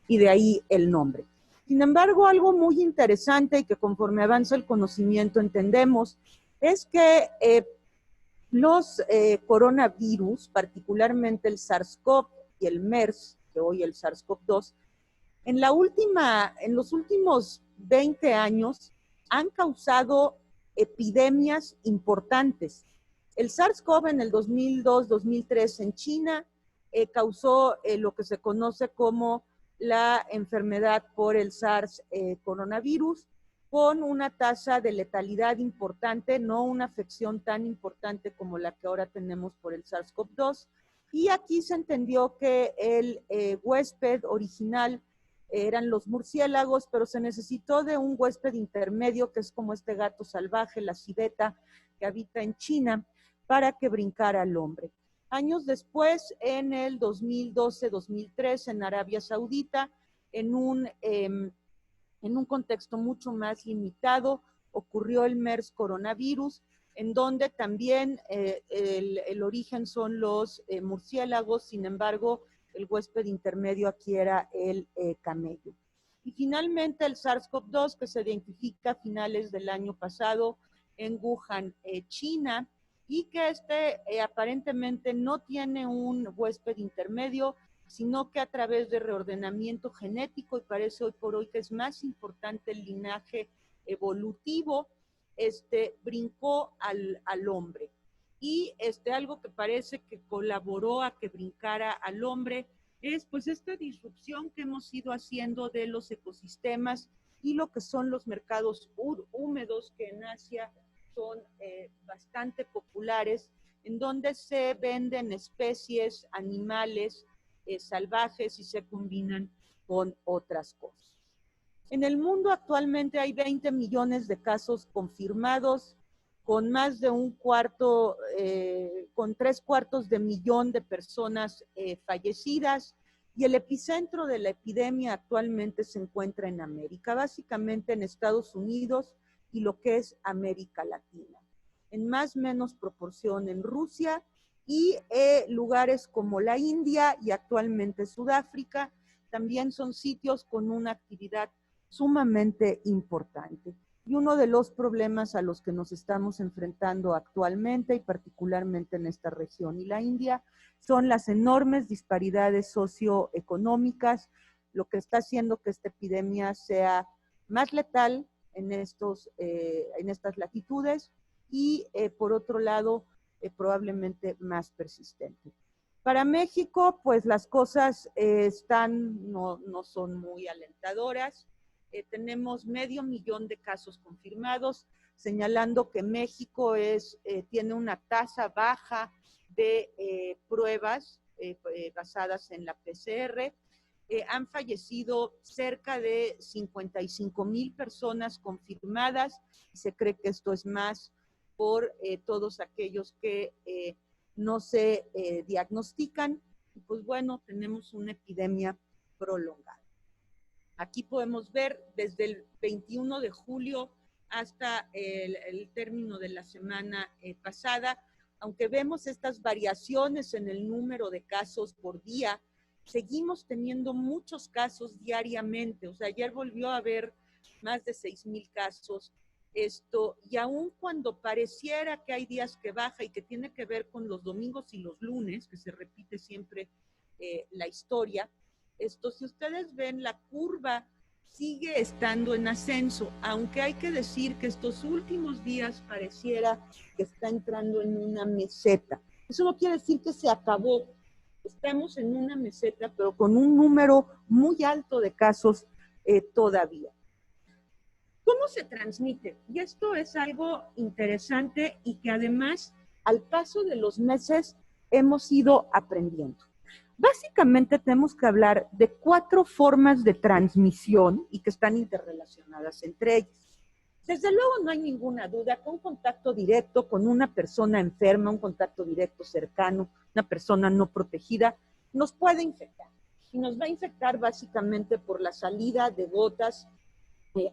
y de ahí el nombre. Sin embargo, algo muy interesante y que conforme avanza el conocimiento entendemos es que los coronavirus, particularmente el SARS-CoV y el MERS, que hoy el SARS-CoV-2, en los últimos 20 años han causado epidemias importantes. El SARS-CoV en el 2002-2003 en China causó lo que se conoce como la enfermedad por el SARS coronavirus, con una tasa de letalidad importante, no una afección tan importante como la que ahora tenemos por el SARS-CoV-2. Y aquí se entendió que el huésped original eran los murciélagos, pero se necesitó de un huésped intermedio, que es como este gato salvaje, la civeta, que habita en China, para que brincara al hombre. Años después, en el 2012-2013, en Arabia Saudita, en un contexto mucho más limitado, ocurrió el MERS coronavirus, en donde también el origen son los murciélagos, sin embargo, el huésped intermedio aquí era el camello. Y finalmente el SARS-CoV-2, que se identifica a finales del año pasado en Wuhan, China, y que aparentemente no tiene un huésped intermedio, sino que a través de reordenamiento genético, y parece hoy por hoy que es más importante el linaje evolutivo, brincó al hombre. Y algo que parece que colaboró a que brincara al hombre es pues esta disrupción que hemos ido haciendo de los ecosistemas y lo que son los mercados húmedos, que en Asia son bastante populares, en donde se venden especies, animales salvajes y se combinan con otras cosas. En el mundo actualmente hay 20 millones de casos confirmados, con más de con 3/4 de millón de personas fallecidas, y el epicentro de la epidemia actualmente se encuentra en América, básicamente en Estados Unidos y lo que es América Latina. En más o menos proporción en Rusia y lugares como la India y actualmente Sudáfrica también son sitios con una actividad sumamente importante. Y uno de los problemas a los que nos estamos enfrentando actualmente, y particularmente en esta región y la India, son las enormes disparidades socioeconómicas, lo que está haciendo que esta epidemia sea más letal en estas latitudes y, por otro lado, probablemente más persistente. Para México, pues las cosas no son muy alentadoras. Tenemos 500,000 de casos confirmados, señalando que México tiene una tasa baja de pruebas basadas en la PCR. Han fallecido cerca de 55,000 personas confirmadas, y se cree que esto es más por todos aquellos que no se diagnostican. Y pues bueno, tenemos una epidemia prolongada. Aquí podemos ver desde el 21 de julio hasta el término de la semana pasada, aunque vemos estas variaciones en el número de casos por día, seguimos teniendo muchos casos diariamente. O sea, ayer volvió a haber más de 6,000 casos. Y aun cuando pareciera que hay días que baja y que tiene que ver con los domingos y los lunes, que se repite siempre la historia, si ustedes ven, la curva sigue estando en ascenso, aunque hay que decir que estos últimos días pareciera que está entrando en una meseta. Eso no quiere decir que se acabó. Estamos en una meseta, pero con un número muy alto de casos todavía. ¿Cómo se transmite? Y esto es algo interesante y que además, al paso de los meses, hemos ido aprendiendo. Básicamente tenemos que hablar de 4 formas de transmisión y que están interrelacionadas entre ellas. Desde luego no hay ninguna duda que un contacto directo con una persona enferma, un contacto directo cercano, una persona no protegida, nos puede infectar. Y nos va a infectar básicamente por la salida de gotas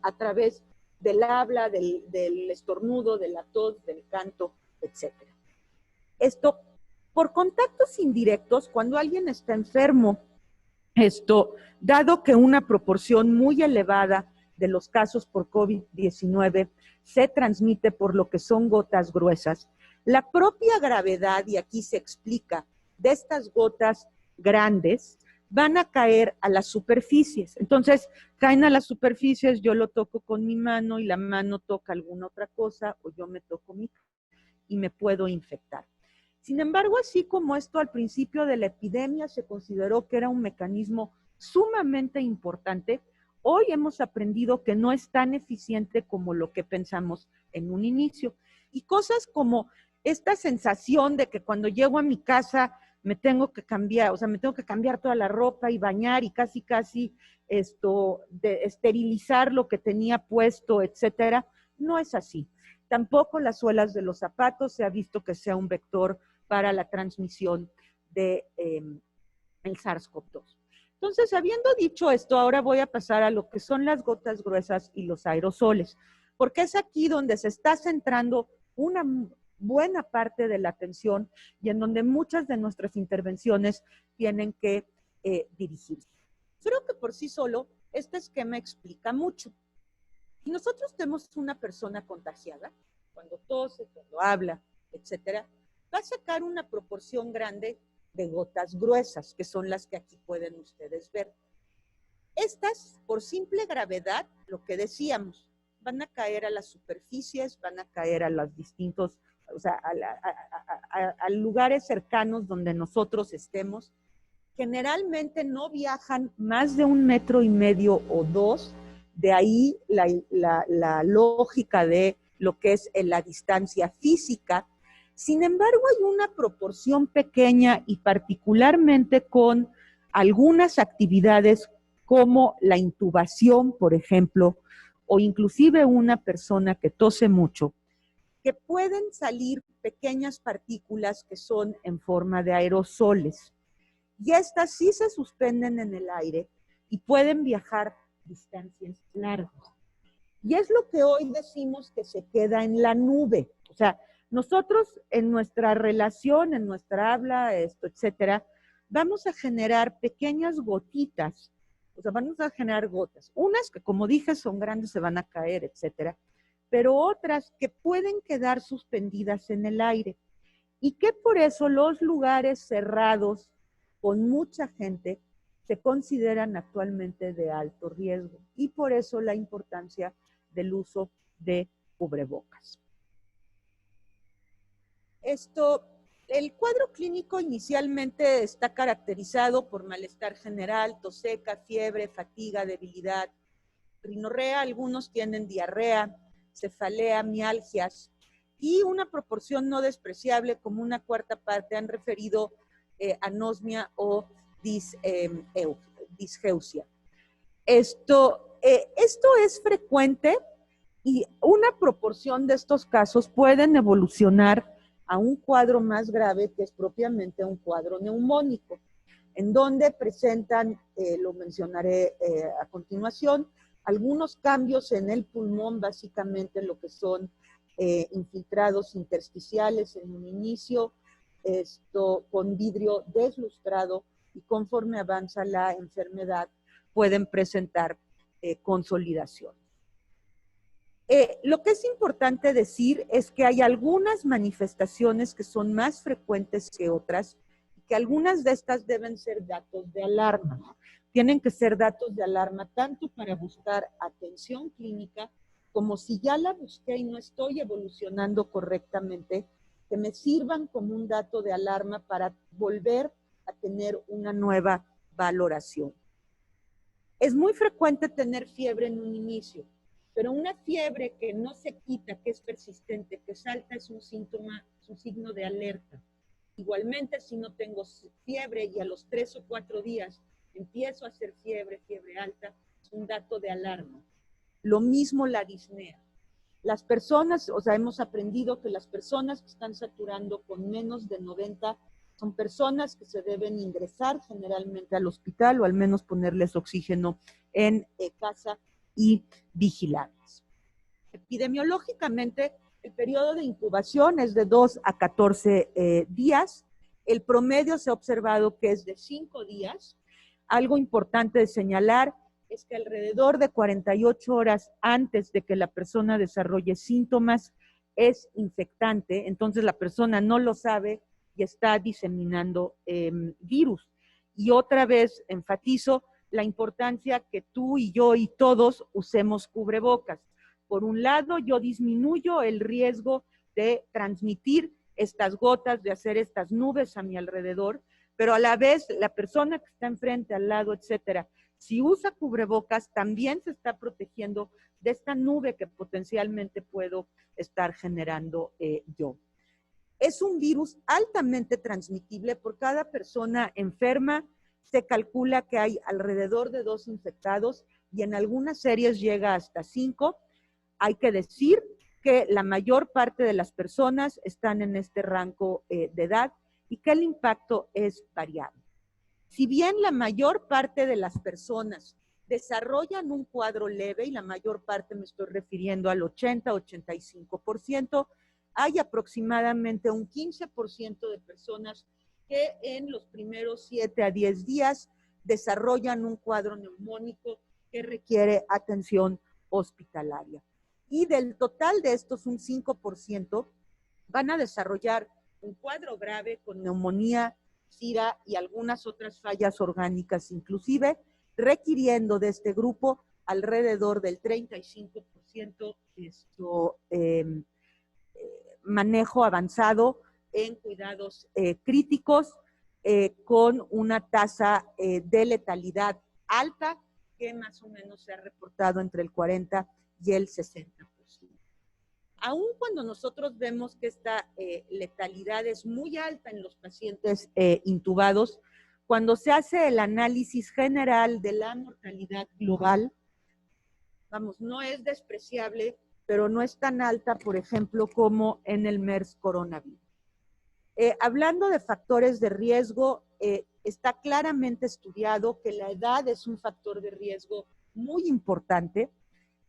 a través del habla, del estornudo, de la tos, del canto, etc. Esto por contactos indirectos, cuando alguien está enfermo Dado que una proporción muy elevada de los casos por COVID-19 se transmite por lo que son gotas gruesas, la propia gravedad, y aquí se explica, de estas gotas grandes van a caer a las superficies. Entonces, caen a las superficies, yo lo toco con mi mano y la mano toca alguna otra cosa, o yo me toco y me puedo infectar. Sin embargo, así como esto al principio de la epidemia se consideró que era un mecanismo sumamente importante, hoy hemos aprendido que no es tan eficiente como lo que pensamos en un inicio. Y cosas como esta sensación de que cuando llego a mi casa me tengo que cambiar, me tengo que cambiar toda la ropa y bañar y casi de esterilizar lo que tenía puesto, etcétera, no es así. Tampoco las suelas de los zapatos se ha visto que sea un vector para la transmisión de el SARS-CoV-2. Entonces, habiendo dicho esto, ahora voy a pasar a lo que son las gotas gruesas y los aerosoles, porque es aquí donde se está centrando una buena parte de la atención y en donde muchas de nuestras intervenciones tienen que dirigirse. Creo que por sí solo este esquema explica mucho. Si nosotros tenemos una persona contagiada, cuando tose, cuando habla, etcétera, va a sacar una proporción grande de gotas gruesas, que son las que aquí pueden ustedes ver. Estas, por simple gravedad, lo que decíamos, van a caer a las superficies, van a caer a los distintos, a lugares cercanos donde nosotros estemos. Generalmente no viajan más de 1,5 metros o 2, de ahí la lógica de lo que es la distancia física. Sin embargo, hay una proporción pequeña y particularmente con algunas actividades como la intubación, por ejemplo, o inclusive una persona que tose mucho, que pueden salir pequeñas partículas que son en forma de aerosoles. Y estas sí se suspenden en el aire y pueden viajar distancias largas. Y es lo que hoy decimos que se queda en la nube. O sea, nosotros en nuestra relación, en nuestra habla, etcétera, vamos a generar pequeñas gotitas. O sea, vamos a generar gotas. Unas que, como dije, son grandes, se van a caer, etcétera. Pero otras que pueden quedar suspendidas en el aire. Y que por eso los lugares cerrados con mucha gente se consideran actualmente de alto riesgo. Y por eso la importancia del uso de cubrebocas. El cuadro clínico inicialmente está caracterizado por malestar general, tos seca, fiebre, fatiga, debilidad, rinorrea, algunos tienen diarrea, cefalea, mialgias, y una proporción no despreciable, como una cuarta parte, han referido anosmia o disgeusia. Esto es frecuente y una proporción de estos casos pueden evolucionar a un cuadro más grave, que es propiamente un cuadro neumónico, en donde presentan, lo mencionaré a continuación, algunos cambios en el pulmón, básicamente lo que son infiltrados intersticiales en un inicio, con vidrio deslustrado, y conforme avanza la enfermedad pueden presentar consolidación. Lo que es importante decir es que hay algunas manifestaciones que son más frecuentes que otras, y que algunas de estas deben ser datos de alarma. Tienen que ser datos de alarma tanto para buscar atención clínica, como si ya la busqué y no estoy evolucionando correctamente, que me sirvan como un dato de alarma para volver a tener una nueva valoración. Es muy frecuente tener fiebre en un inicio, pero una fiebre que no se quita, que es persistente, que salta, es un síntoma, es un signo de alerta. Igualmente, si no tengo fiebre y a los 3 o 4 días empiezo a hacer fiebre alta, es un dato de alarma. Lo mismo la disnea. Las personas, hemos aprendido que las personas que están saturando con menos de 90 son personas que se deben ingresar generalmente al hospital, o al menos ponerles oxígeno en casa y vigilarlas. Epidemiológicamente, el periodo de incubación es de 2 a 14 días. El promedio se ha observado que es de 5 días. Algo importante de señalar es que alrededor de 48 horas antes de que la persona desarrolle síntomas es infectante, entonces la persona no lo sabe y está diseminando virus. Y otra vez enfatizo la importancia que tú y yo y todos usemos cubrebocas. Por un lado, yo disminuyo el riesgo de transmitir estas gotas, de hacer estas nubes a mi alrededor, pero a la vez la persona que está enfrente, al lado, etcétera, si usa cubrebocas, también se está protegiendo de esta nube que potencialmente puedo estar generando yo. Es un virus altamente transmitible. Por cada persona enferma se calcula que hay alrededor de 2 infectados y en algunas series llega hasta 5. Hay que decir que la mayor parte de las personas están en este rango de edad y que el impacto es variable. Si bien la mayor parte de las personas desarrollan un cuadro leve, y la mayor parte me estoy refiriendo al 80-85%, hay aproximadamente un 15% de personas que en los primeros 7 a 10 días desarrollan un cuadro neumónico que requiere atención hospitalaria. Y del total de estos, un 5% van a desarrollar un cuadro grave con neumonía, SIDA y algunas otras fallas orgánicas, inclusive requiriendo de este grupo alrededor del 35% manejo avanzado en cuidados críticos con una tasa de letalidad alta que más o menos se ha reportado entre el 40 y el 60%. Aun cuando nosotros vemos que esta letalidad es muy alta en los pacientes intubados, cuando se hace el análisis general de la mortalidad global, vamos, no es despreciable, pero no es tan alta, por ejemplo, como en el MERS coronavirus. Hablando de factores de riesgo, está claramente estudiado que la edad es un factor de riesgo muy importante,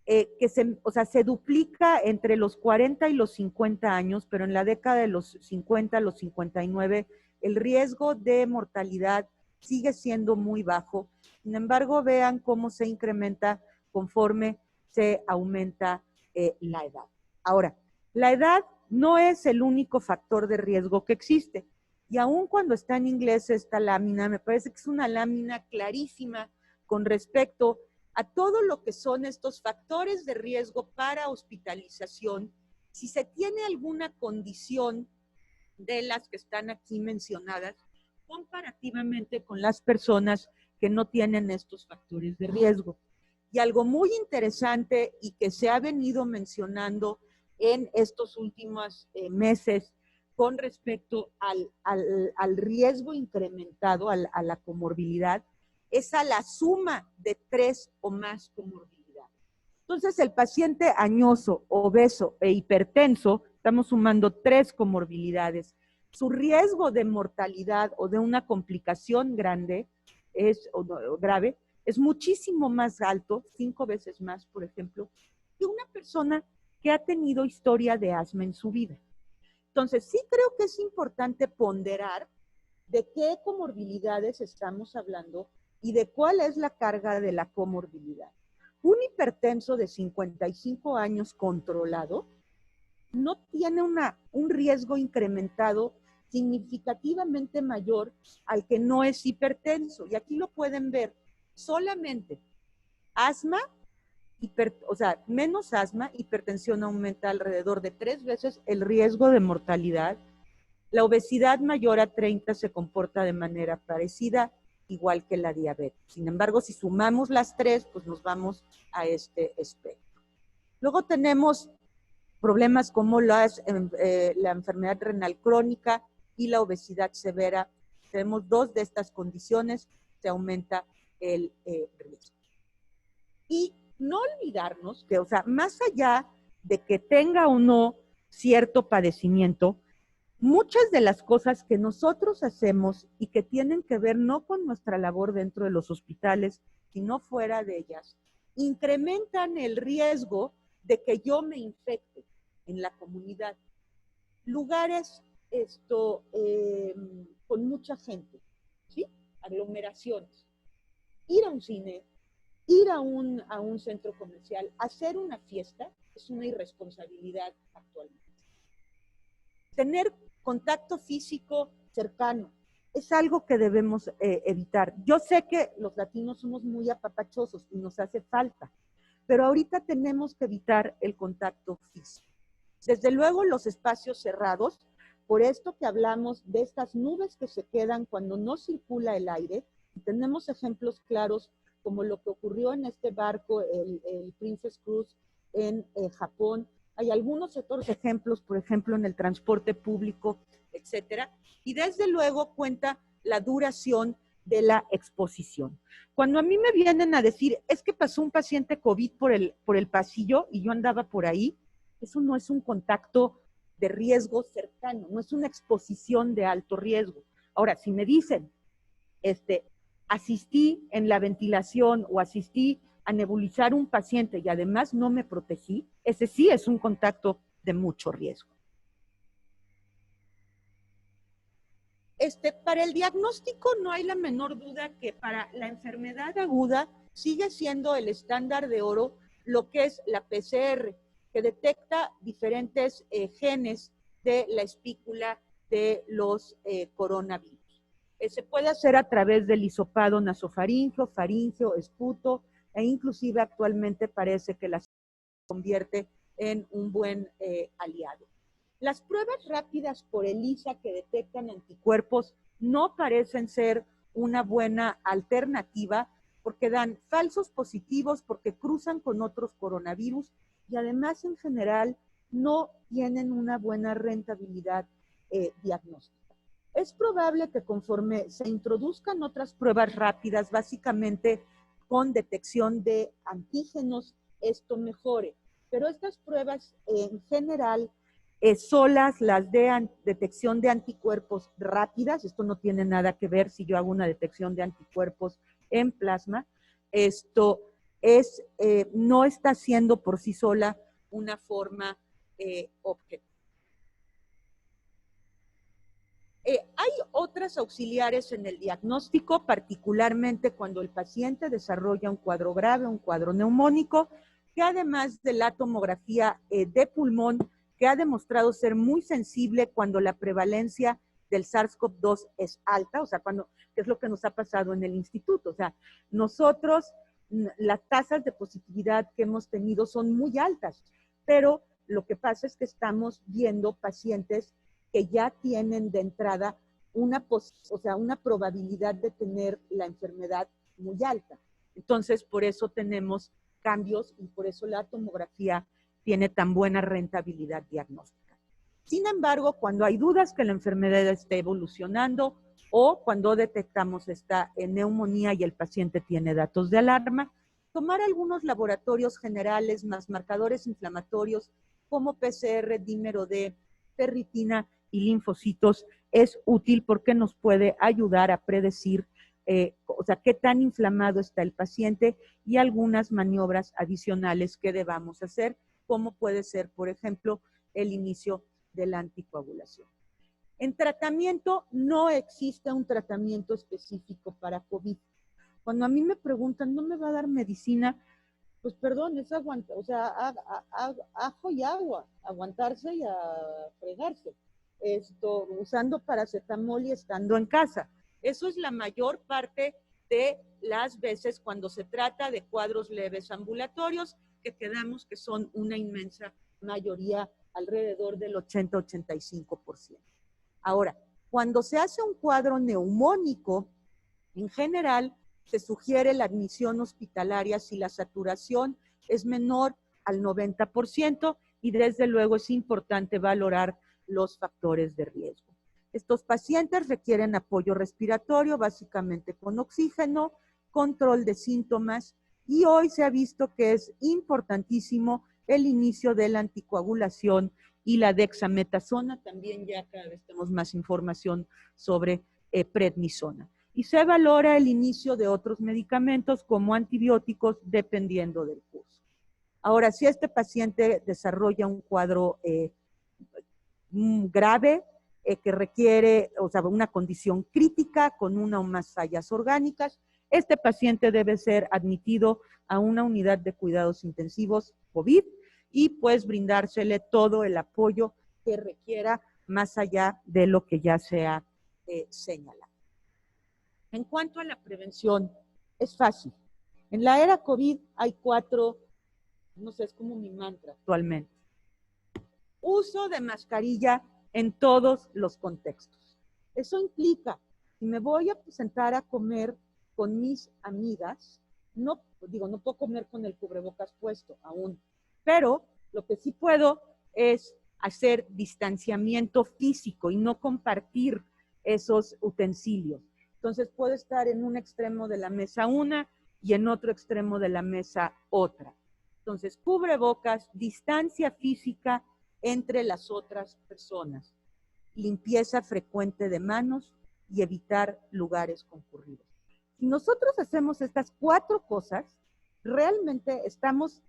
que se duplica entre los 40 y los 50 años, pero en la década de los 50 a los 59, el riesgo de mortalidad sigue siendo muy bajo. Sin embargo, vean cómo se incrementa conforme se aumenta la edad. Ahora, la edad no es el único factor de riesgo que existe. Y aun cuando está en inglés esta lámina, me parece que es una lámina clarísima con respecto a todo lo que son estos factores de riesgo para hospitalización, si se tiene alguna condición de las que están aquí mencionadas, comparativamente con las personas que no tienen estos factores de riesgo. Y algo muy interesante y que se ha venido mencionando en estos últimos meses con respecto al riesgo incrementado, a la comorbilidad, es a la suma de 3 o más comorbilidades. Entonces, el paciente añoso, obeso e hipertenso, estamos sumando 3 comorbilidades. Su riesgo de mortalidad o de una complicación grave es muchísimo más alto, 5 veces más, por ejemplo, que una persona que ha tenido historia de asma en su vida. Entonces, sí creo que es importante ponderar de qué comorbilidades estamos hablando y de cuál es la carga de la comorbilidad. Un hipertenso de 55 años controlado no tiene un riesgo incrementado significativamente mayor al que no es hipertenso. Y aquí lo pueden ver, solamente asma, menos asma, hipertensión aumenta alrededor de 3 veces el riesgo de mortalidad. La obesidad mayor a 30 se comporta de manera parecida, igual que la diabetes. Sin embargo, si sumamos las 3, pues nos vamos a este espectro. Luego tenemos problemas como la enfermedad renal crónica y la obesidad severa. Tenemos 2 de estas condiciones, se aumenta el riesgo. Y no olvidarnos que, más allá de que tenga o no cierto padecimiento, muchas de las cosas que nosotros hacemos y que tienen que ver no con nuestra labor dentro de los hospitales, sino fuera de ellas, incrementan el riesgo de que yo me infecte en la comunidad. Lugares con mucha gente, ¿sí? Aglomeraciones. Ir a un cine, ir a un centro comercial, hacer una fiesta, es una irresponsabilidad actualmente. Tener contacto físico cercano es algo que debemos evitar. Yo sé que los latinos somos muy apapachosos y nos hace falta, pero ahorita tenemos que evitar el contacto físico. Desde luego los espacios cerrados, por esto que hablamos de estas nubes que se quedan cuando no circula el aire, y tenemos ejemplos claros como lo que ocurrió en este barco, el Princess Cruise en Japón. Hay algunos otros ejemplos, por ejemplo, en el transporte público, etcétera. Y desde luego cuenta la duración de la exposición. Cuando a mí me vienen a decir, es que pasó un paciente COVID por el pasillo y yo andaba por ahí, eso no es un contacto de riesgo cercano, no es una exposición de alto riesgo. Ahora, si me dicen, asistí en la ventilación o asistí a nebulizar un paciente y además no me protegí, ese sí es un contacto de mucho riesgo. Para el diagnóstico no hay la menor duda que para la enfermedad aguda sigue siendo el estándar de oro lo que es la PCR, que detecta diferentes genes de la espícula de los coronavirus. Se puede hacer a través del hisopado nasofaríngeo, faríngeo, esputo, e inclusive actualmente parece que la se convierte en un buen aliado. Las pruebas rápidas por ELISA que detectan anticuerpos no parecen ser una buena alternativa porque dan falsos positivos, porque cruzan con otros coronavirus y además en general no tienen una buena rentabilidad diagnóstica. Es probable que conforme se introduzcan otras pruebas rápidas, básicamente con detección de antígenos, esto mejore. Pero estas pruebas en general, solas las de detección de anticuerpos rápidas, esto no tiene nada que ver si yo hago una detección de anticuerpos en plasma, esto no está siendo por sí sola una forma objetiva. Hay otras auxiliares en el diagnóstico, particularmente cuando el paciente desarrolla un cuadro grave, un cuadro neumónico, que además de la tomografía de pulmón, que ha demostrado ser muy sensible cuando la prevalencia del SARS-CoV-2 es alta, o sea, que es lo que nos ha pasado en el instituto. O sea, nosotros, las tasas de positividad que hemos tenido son muy altas, pero lo que pasa es que estamos viendo pacientes que ya tienen de entrada una probabilidad de tener la enfermedad muy alta. Entonces, por eso tenemos cambios y por eso la tomografía tiene tan buena rentabilidad diagnóstica. Sin embargo, cuando hay dudas que la enfermedad esté evolucionando o cuando detectamos esta neumonía y el paciente tiene datos de alarma, tomar algunos laboratorios generales más marcadores inflamatorios como PCR, dímero D, ferritina y linfocitos es útil porque nos puede ayudar a predecir qué tan inflamado está el paciente y algunas maniobras adicionales que debamos hacer, como puede ser, por ejemplo, el inicio de la anticoagulación. En tratamiento, no existe un tratamiento específico para COVID. Cuando a mí me preguntan, ¿no me va a dar medicina? Pues perdón, es aguantar, ajo y agua, aguantarse y a fregarse. Usando paracetamol y estando en casa. Eso es la mayor parte de las veces cuando se trata de cuadros leves ambulatorios, que quedamos que son una inmensa mayoría, alrededor del 80-85%. Ahora, cuando se hace un cuadro neumónico, en general, se sugiere la admisión hospitalaria si la saturación es menor al 90% y desde luego es importante valorar los factores de riesgo. Estos pacientes requieren apoyo respiratorio, básicamente con oxígeno, control de síntomas, y hoy se ha visto que es importantísimo el inicio de la anticoagulación y la dexametasona. También ya cada vez tenemos más información sobre prednisona. Y se valora el inicio de otros medicamentos como antibióticos dependiendo del curso. Ahora, si este paciente desarrolla un cuadro grave, que requiere, una condición crítica con una o más fallas orgánicas, este paciente debe ser admitido a una unidad de cuidados intensivos COVID y pues brindársele todo el apoyo que requiera más allá de lo que ya se ha señalado. En cuanto a la prevención, es fácil. En la era COVID hay 4, no sé, es como mi mantra actualmente. Uso de mascarilla en todos los contextos. Eso implica, si me voy a sentar a comer con mis amigas, no puedo comer con el cubrebocas puesto aún, pero lo que sí puedo es hacer distanciamiento físico y no compartir esos utensilios. Entonces puedo estar en un extremo de la mesa una y en otro extremo de la mesa otra. Entonces, cubrebocas, distancia física entre las otras personas, limpieza frecuente de manos y evitar lugares concurridos. Si nosotros hacemos estas 4 cosas, realmente estamos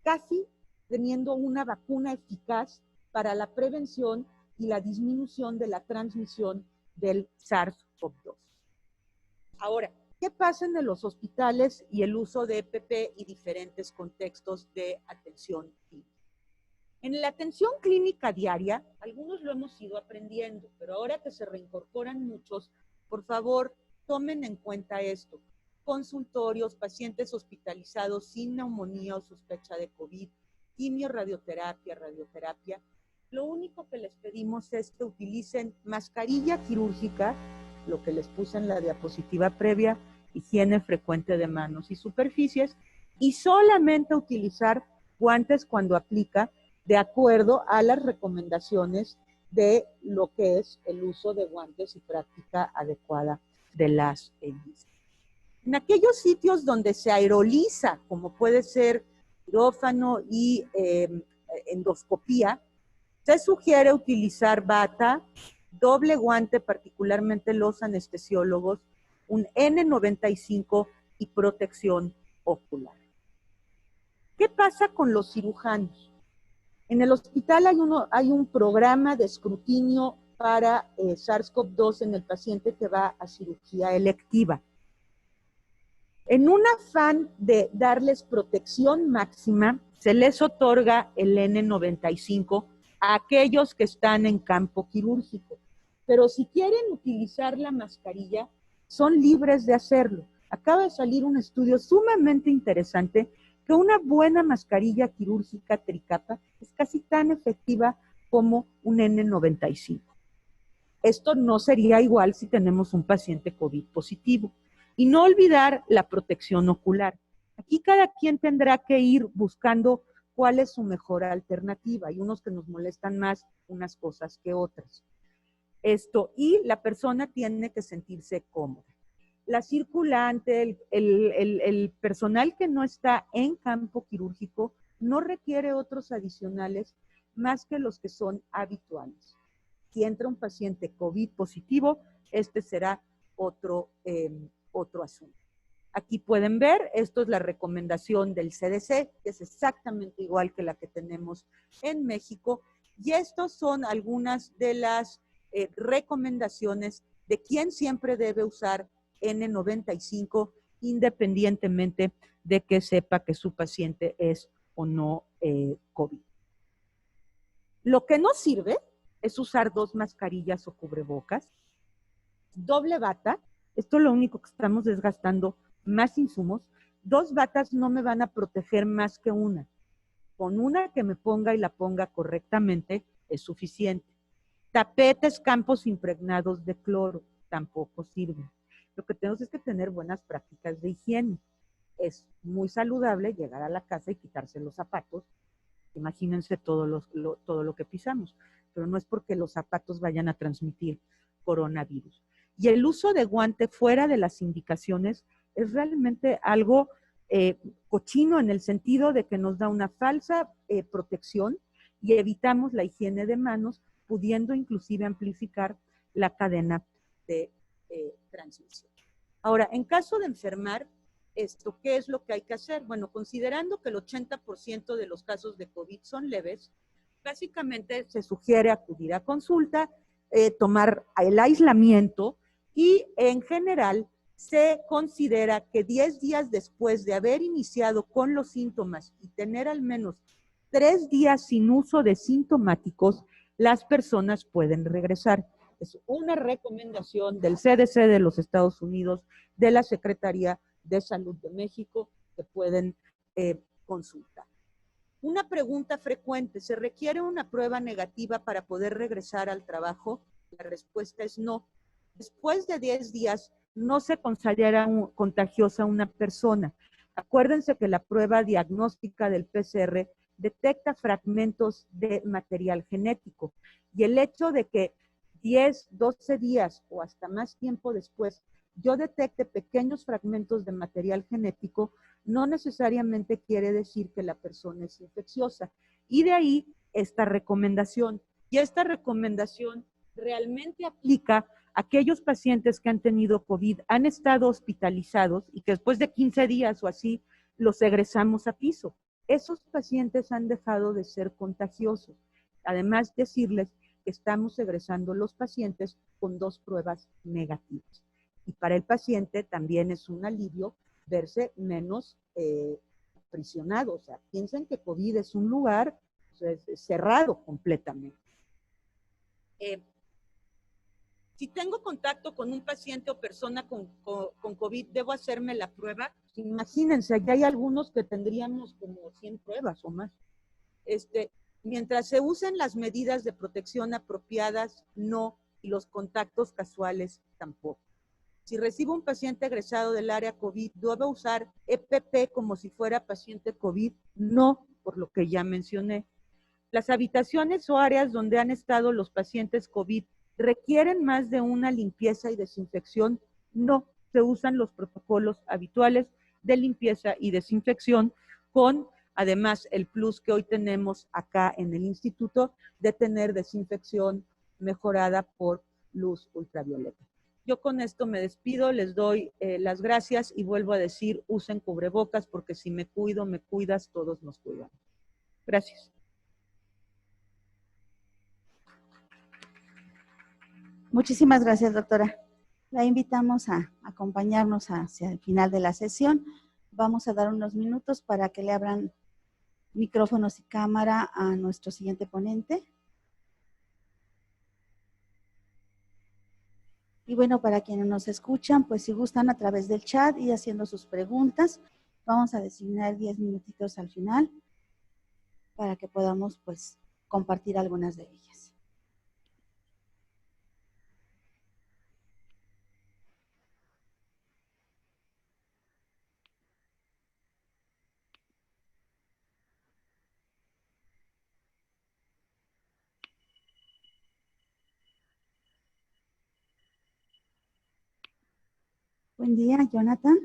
casi teniendo una vacuna eficaz para la prevención y la disminución de la transmisión del SARS-CoV-2. Ahora, ¿qué pasa en los hospitales y el uso de EPP y diferentes contextos de atención clínica? En la atención clínica diaria, algunos lo hemos ido aprendiendo, pero ahora que se reincorporan muchos, por favor, tomen en cuenta esto. Consultorios, pacientes hospitalizados sin neumonía o sospecha de COVID, quimio, radioterapia. Lo único que les pedimos es que utilicen mascarilla quirúrgica, lo que les puse en la diapositiva previa, higiene frecuente de manos y superficies, y solamente utilizar guantes cuando aplica, de acuerdo a las recomendaciones de lo que es el uso de guantes y práctica adecuada de las EBIs. En aquellos sitios donde se aeroliza, como puede ser quirófano y endoscopía, se sugiere utilizar bata, doble guante, particularmente los anestesiólogos, un N95 y protección ocular. ¿Qué pasa con los cirujanos? En el hospital hay un programa de escrutinio para SARS-CoV-2 en el paciente que va a cirugía electiva. En un afán de darles protección máxima, se les otorga el N95 a aquellos que están en campo quirúrgico. Pero si quieren utilizar la mascarilla, son libres de hacerlo. Acaba de salir un estudio sumamente interesante que una buena mascarilla quirúrgica tricapa es casi tan efectiva como un N95. Esto no sería igual si tenemos un paciente COVID positivo. Y no olvidar la protección ocular. Aquí cada quien tendrá que ir buscando cuál es su mejor alternativa. Hay unos que nos molestan más unas cosas que otras. Y la persona tiene que sentirse cómoda. La circulante, el personal que no está en campo quirúrgico no requiere otros adicionales más que los que son habituales. Si entra un paciente COVID positivo, este será otro asunto. Aquí pueden ver, esto es la recomendación del CDC, que es exactamente igual que la que tenemos en México, y estos son algunas de las recomendaciones de quién siempre debe usar N95, independientemente de que sepa que su paciente es o no COVID. Lo que no sirve es usar 2 mascarillas o cubrebocas, doble bata. Esto es lo único que estamos desgastando más insumos. 2 batas no me van a proteger más que una. Con una que me ponga y la ponga correctamente es suficiente. Tapetes, campos impregnados de cloro, tampoco sirven. Lo que tenemos es que tener buenas prácticas de higiene. Es muy saludable llegar a la casa y quitarse los zapatos. Imagínense todo lo que pisamos, pero no es porque los zapatos vayan a transmitir coronavirus. Y el uso de guante fuera de las indicaciones es realmente algo cochino en el sentido de que nos da una falsa protección y evitamos la higiene de manos, pudiendo inclusive amplificar la cadena de transmisión. Ahora, en caso de enfermar, ¿qué es lo que hay que hacer? Bueno, considerando que el 80% de los casos de COVID son leves, básicamente se sugiere acudir a consulta, tomar el aislamiento y en general se considera que 10 días después de haber iniciado con los síntomas y tener al menos 3 días sin uso de sintomáticos, las personas pueden regresar. Es una recomendación del CDC de los Estados Unidos, de la Secretaría de Salud de México, que pueden consultar. Una pregunta frecuente: ¿se requiere una prueba negativa para poder regresar al trabajo? La respuesta es no. Después de 10 días no se considera contagiosa una persona. Acuérdense que la prueba diagnóstica del PCR detecta fragmentos de material genético, y el hecho de que 10, 12 días o hasta más tiempo después yo detecte pequeños fragmentos de material genético no necesariamente quiere decir que la persona es infecciosa. Y de ahí esta recomendación. Y esta recomendación realmente aplica a aquellos pacientes que han tenido COVID, han estado hospitalizados y que después de 15 días o así los egresamos a piso. Esos pacientes han dejado de ser contagiosos. Además, decirles que estamos egresando los pacientes con 2 pruebas negativas. Y para el paciente también es un alivio verse menos aprisionado. O sea, piensen que COVID es un lugar cerrado completamente. Si tengo contacto con un paciente o persona con COVID, ¿debo hacerme la prueba? Imagínense, ya hay algunos que tendríamos como 100 pruebas o más. Mientras se usen las medidas de protección apropiadas, no, y los contactos casuales tampoco. Si recibo un paciente egresado del área COVID, ¿debo usar EPP como si fuera paciente COVID? No, por lo que ya mencioné. Las habitaciones o áreas donde han estado los pacientes COVID requieren más de una limpieza y desinfección. No, se usan los protocolos habituales de limpieza y desinfección, con además el plus que hoy tenemos acá en el instituto de tener desinfección mejorada por luz ultravioleta. Yo con esto me despido, les doy las gracias y vuelvo a decir, usen cubrebocas, porque si me cuido, me cuidas, todos nos cuidamos. Gracias. Muchísimas gracias, doctora. La invitamos a acompañarnos hacia el final de la sesión. Vamos a dar unos minutos para que le abran micrófonos y cámara a nuestro siguiente ponente. Y bueno, para quienes nos escuchan, pues si gustan a través del chat y haciendo sus preguntas, vamos a designar 10 minutitos al final para que podamos pues compartir algunas de ellas. Buen día, Jonathan.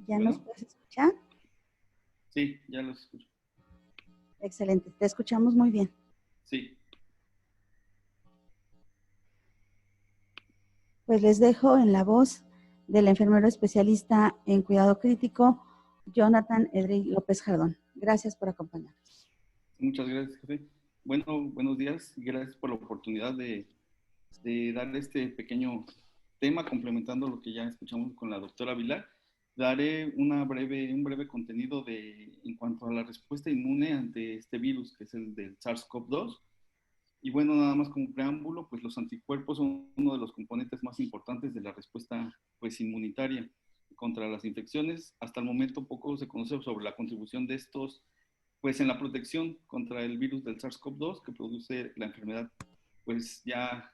¿Ya nos puedes escuchar? Sí, ya los escucho. Excelente, te escuchamos muy bien. Sí. Pues les dejo en la voz del enfermero especialista en cuidado crítico, Jonathan Edrey López Jardón. Gracias por acompañarnos. Muchas gracias, jefe. Bueno, buenos días y gracias por la oportunidad de dar este pequeño tema, complementando lo que ya escuchamos con la doctora Vilar. Daré un breve contenido en cuanto a la respuesta inmune ante este virus, que es el del SARS-CoV-2. Y bueno, nada más como preámbulo, pues los anticuerpos son uno de los componentes más importantes de la respuesta pues inmunitaria contra las infecciones. Hasta el momento poco se conoce sobre la contribución de estos pues en la protección contra el virus del SARS-CoV-2 que produce la enfermedad pues ya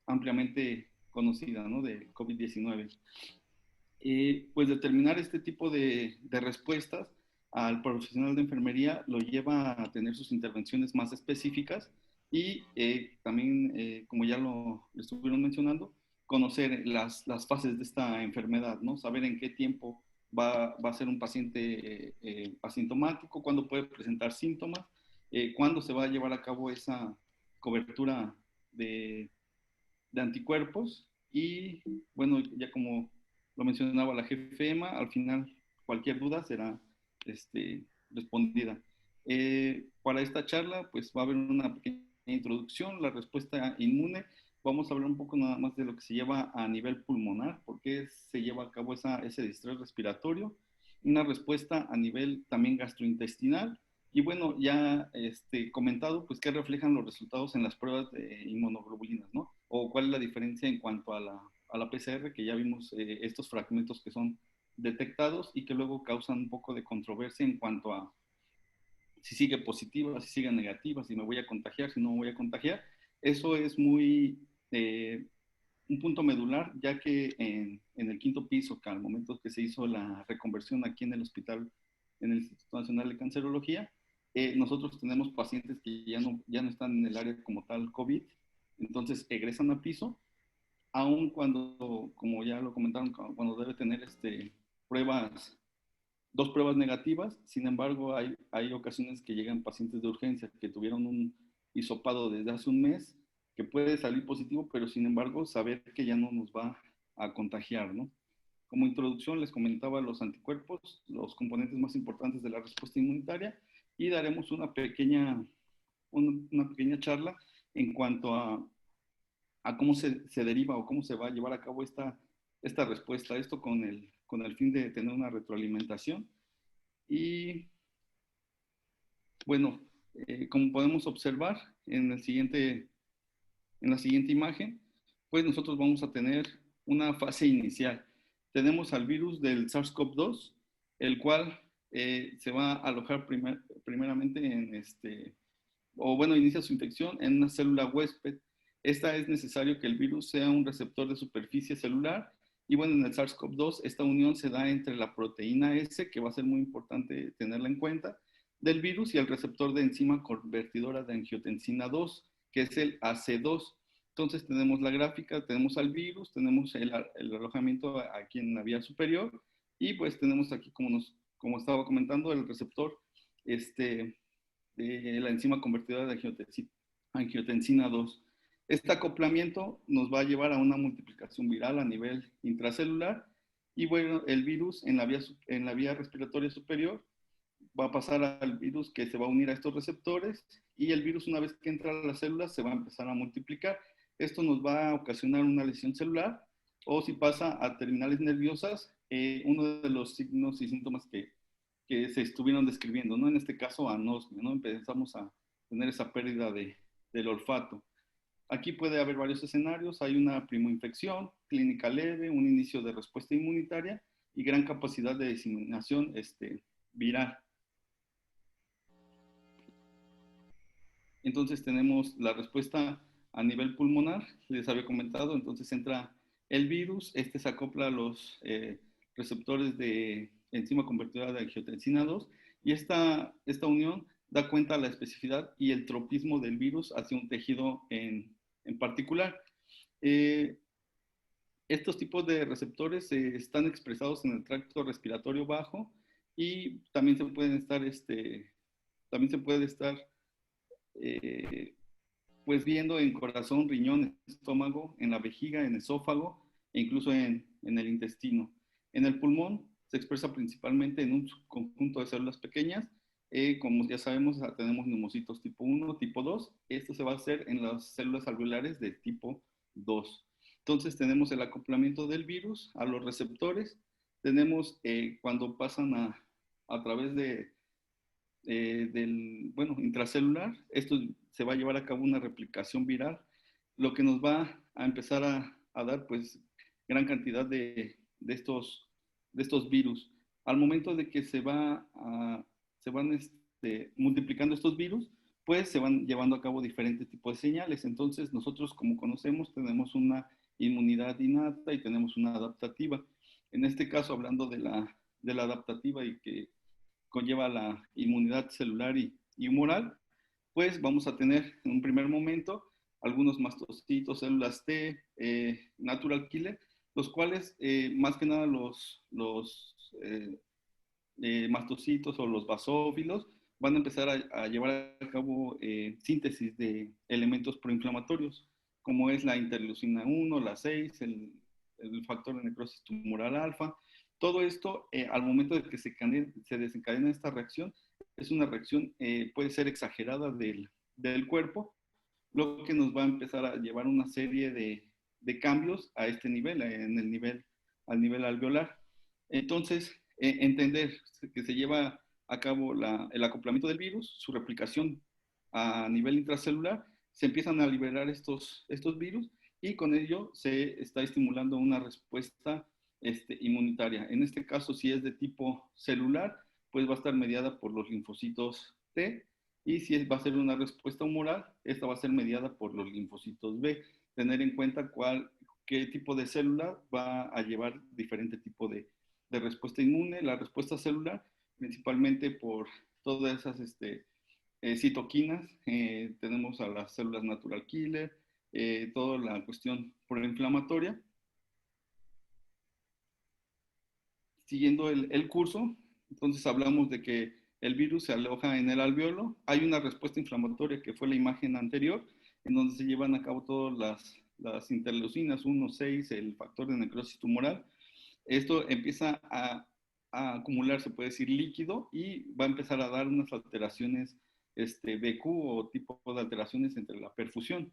ampliamente conocida, ¿no? Del COVID-19. Pues determinar este tipo de respuestas al profesional de enfermería lo lleva a tener sus intervenciones más específicas y también, como ya lo estuvieron mencionando, conocer las fases de esta enfermedad, ¿no? Saber en qué tiempo va a ser un paciente asintomático, cuándo puede presentar síntomas, cuándo se va a llevar a cabo esa cobertura de anticuerpos y, bueno, ya como lo mencionaba la jefe Emma, al final cualquier duda será respondida. Para esta charla, pues va a haber una pequeña introducción, la respuesta inmune, vamos a hablar un poco nada más de lo que se lleva a nivel pulmonar, por qué se lleva a cabo ese distrés respiratorio, una respuesta a nivel también gastrointestinal, y bueno, ya comentado, pues qué reflejan los resultados en las pruebas de inmunoglobulinas, ¿no? O cuál es la diferencia en cuanto a la PCR, que ya vimos estos fragmentos que son detectados y que luego causan un poco de controversia en cuanto a si sigue positiva, si sigue negativa, si me voy a contagiar, si no me voy a contagiar. Eso es muy un punto medular, ya que en el quinto piso, que al momento que se hizo la reconversión aquí en el hospital, en el Instituto Nacional de Cancerología, nosotros tenemos pacientes que ya no están en el área como tal COVID, entonces egresan a piso, aun cuando, como ya lo comentaron, cuando debe tener pruebas, 2 pruebas negativas. Sin embargo, hay ocasiones que llegan pacientes de urgencia que tuvieron un hisopado desde hace un mes, que puede salir positivo, pero sin embargo saber que ya no nos va a contagiar, ¿no? Como introducción les comentaba los anticuerpos, los componentes más importantes de la respuesta inmunitaria, y daremos una pequeña charla en cuanto a cómo se deriva o cómo se va a llevar a cabo esta respuesta, esto con el fin de tener una retroalimentación. Y bueno, como podemos observar en la siguiente imagen, pues nosotros vamos a tener una fase inicial. Tenemos al virus del SARS-CoV-2, el cual se va a alojar primeramente inicia su infección en una célula huésped. Esta es necesario que el virus sea un receptor de superficie celular. Y bueno, en el SARS-CoV-2 esta unión se da entre la proteína S, que va a ser muy importante tenerla en cuenta, del virus, y el receptor de enzima convertidora de angiotensina 2, que es el AC2. Entonces tenemos la gráfica, tenemos al virus, tenemos el alojamiento aquí en la vía superior, y pues tenemos aquí, como estaba comentando, el receptor de la enzima convertidora de angiotensina 2. Este acoplamiento nos va a llevar a una multiplicación viral a nivel intracelular, y bueno, el virus en la vía respiratoria superior va a pasar al virus que se va a unir a estos receptores, y el virus, una vez que entra a las células, se va a empezar a multiplicar. Esto nos va a ocasionar una lesión celular, o si pasa a terminales nerviosas, uno de los signos y síntomas que se estuvieron describiendo, ¿no? En este caso, anosmia, ¿no? Empezamos a tener esa pérdida del olfato. Aquí puede haber varios escenarios. Hay una primoinfección, clínica leve, un inicio de respuesta inmunitaria y gran capacidad de diseminación viral. Entonces tenemos la respuesta a nivel pulmonar, les había comentado. Entonces entra el virus, se acopla a los receptores de enzima convertidora de angiotensina 2, y esta unión da cuenta de la especificidad y el tropismo del virus hacia un tejido en particular. Estos tipos de receptores están expresados en el tracto respiratorio bajo, y también se puede estar pues viendo en corazón, riñón, estómago, en la vejiga, en esófago, e incluso en el intestino. En el pulmón se expresa principalmente en un conjunto de células pequeñas. Como ya sabemos, tenemos neumocitos tipo 1, tipo 2. Esto se va a hacer en las células alveolares de tipo 2. Entonces tenemos el acoplamiento del virus a los receptores. Tenemos cuando pasan a través intracelular, esto se va a llevar a cabo una replicación viral, lo que nos va a empezar a dar pues gran cantidad de estos virus. Al momento de que se van multiplicando estos virus, pues se van llevando a cabo diferentes tipos de señales. Entonces nosotros, como conocemos, tenemos una inmunidad innata y tenemos una adaptativa. En este caso, hablando de la adaptativa y que conlleva la inmunidad celular y humoral, pues vamos a tener en un primer momento algunos mastocitos, células T, natural killer, los cuales más que nada los mastocitos o los basófilos van a empezar a llevar a cabo síntesis de elementos proinflamatorios, como es la interleucina 1, la 6, el factor de necrosis tumoral alfa. Todo esto, al momento de que se desencadena esta reacción, es una reacción, puede ser exagerada del cuerpo, lo que nos va a empezar a llevar una serie de cambios a este nivel, al nivel alveolar. Entonces, entender que se lleva a cabo el acoplamiento del virus, su replicación a nivel intracelular, se empiezan a liberar estos virus y con ello se está estimulando una respuesta inmunitaria. En este caso, si es de tipo celular, pues va a estar mediada por los linfocitos T, y si va a ser una respuesta humoral, esta va a ser mediada por los linfocitos B. Tener en cuenta qué tipo de célula va a llevar diferente tipo de respuesta inmune. La respuesta celular, principalmente por todas esas citoquinas, tenemos a las células natural killer, toda la cuestión proinflamatoria. Siguiendo el curso, entonces hablamos de que el virus se aloja en el alveolo. Hay una respuesta inflamatoria que fue la imagen anterior, en donde se llevan a cabo todas las interleucinas 1, 6, el factor de necrosis tumoral. Esto empieza a acumular, se puede decir, líquido y va a empezar a dar unas alteraciones BQ o tipo de alteraciones entre la perfusión.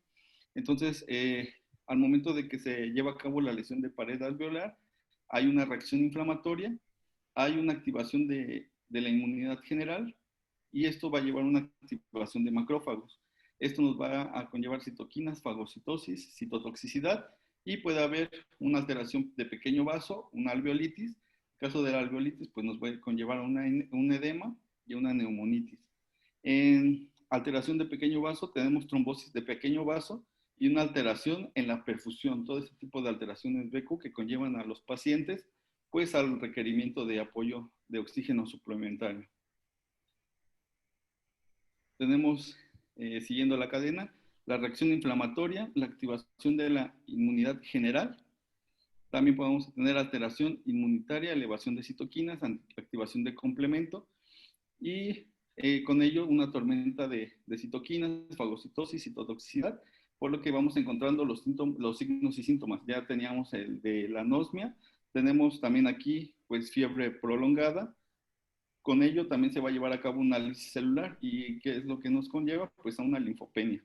Entonces, al momento de que se lleva a cabo la lesión de pared alveolar, hay una reacción inflamatoria, hay una activación de la inmunidad general y esto va a llevar a una activación de macrófagos. Esto nos va a conllevar citoquinas, fagocitosis, citotoxicidad y puede haber una alteración de pequeño vaso, una alveolitis. En caso de la alveolitis, pues nos puede conllevar a un edema y una neumonitis. En alteración de pequeño vaso tenemos trombosis de pequeño vaso y una alteración en la perfusión. Todo este tipo de alteraciones BQ que conllevan a los pacientes pues al requerimiento de apoyo de oxígeno suplementario. Tenemos, siguiendo la cadena, la reacción inflamatoria, la activación de la inmunidad general. También podemos tener alteración inmunitaria, elevación de citoquinas, activación de complemento y con ello una tormenta de citoquinas, fagocitosis, citotoxicidad, por lo que vamos encontrando los signos y síntomas. Ya teníamos el de la anosmia, tenemos también aquí pues fiebre prolongada. Con ello también se va a llevar a cabo un análisis celular y ¿qué es lo que nos conlleva? Pues a una linfopenia.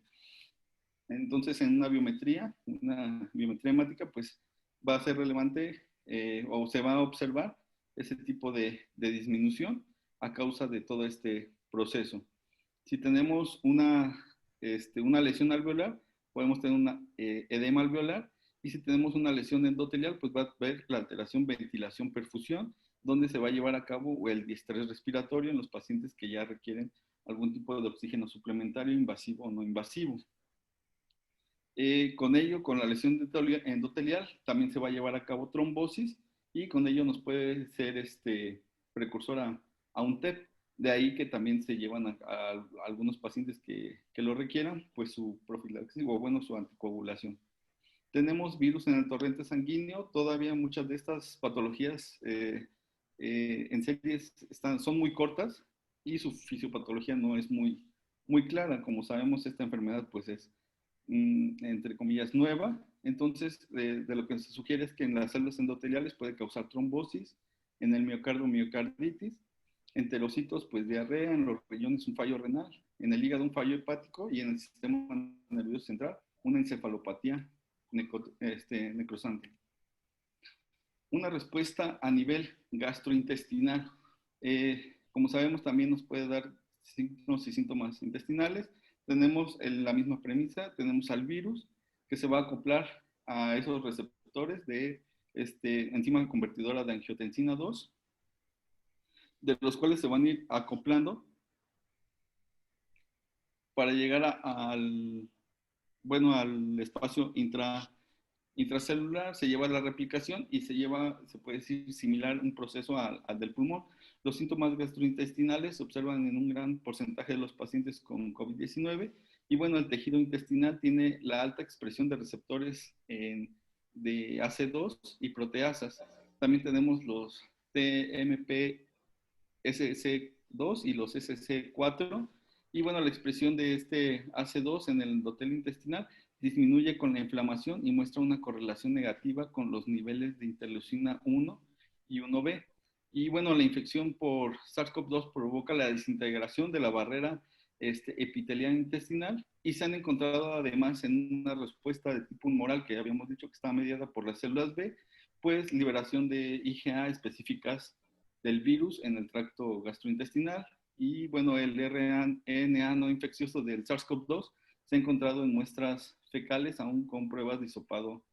Entonces en una biometría hemática, pues va a ser relevante o se va a observar ese tipo de disminución a causa de todo este proceso. Si tenemos una lesión alveolar, podemos tener una edema alveolar, y si tenemos una lesión endotelial, pues va a haber la alteración ventilación-perfusión, donde se va a llevar a cabo el distrés respiratorio en los pacientes que ya requieren algún tipo de oxígeno suplementario, invasivo o no invasivo. Con ello, con la lesión endotelial, también se va a llevar a cabo trombosis, y con ello nos puede ser precursor a un TEP. De ahí que también se llevan a algunos pacientes que lo requieran, pues su profilaxis o bueno, su anticoagulación. Tenemos virus en el torrente sanguíneo. Todavía muchas de estas patologías en series son muy cortas y su fisiopatología no es muy clara. Como sabemos, esta enfermedad pues es, entre comillas, nueva. Entonces, de lo que se sugiere es que en las células endoteliales puede causar trombosis, en el miocardio, miocarditis, enterocitos, pues diarrea, en los riñones un fallo renal, en el hígado un fallo hepático y en el sistema nervioso central una encefalopatía necrosante. Una respuesta a nivel gastrointestinal. Como sabemos, también nos puede dar signos y síntomas intestinales. Tenemos la misma premisa, tenemos al virus que se va a acoplar a esos receptores de enzima convertidora de angiotensina 2, de los cuales se van a ir acoplando para llegar al espacio intracelular, se lleva la replicación y se puede decir, similar un proceso al del pulmón. Los síntomas gastrointestinales se observan en un gran porcentaje de los pacientes con COVID-19 y bueno, el tejido intestinal tiene la alta expresión de receptores de AC2 y proteasas. También tenemos los TMP SC2 y los SC4. Y bueno, la expresión de este AC2 en el endotelio intestinal disminuye con la inflamación y muestra una correlación negativa con los niveles de interleucina 1 y 1B. Y bueno, la infección por SARS-CoV-2 provoca la desintegración de la barrera epitelial intestinal, y se han encontrado además en una respuesta de tipo humoral que habíamos dicho que estaba mediada por las células B, pues liberación de IgA específicas del virus en el tracto gastrointestinal, y bueno, el RNA no infeccioso del SARS-CoV-2 se ha encontrado en muestras fecales aún con pruebas de hisopado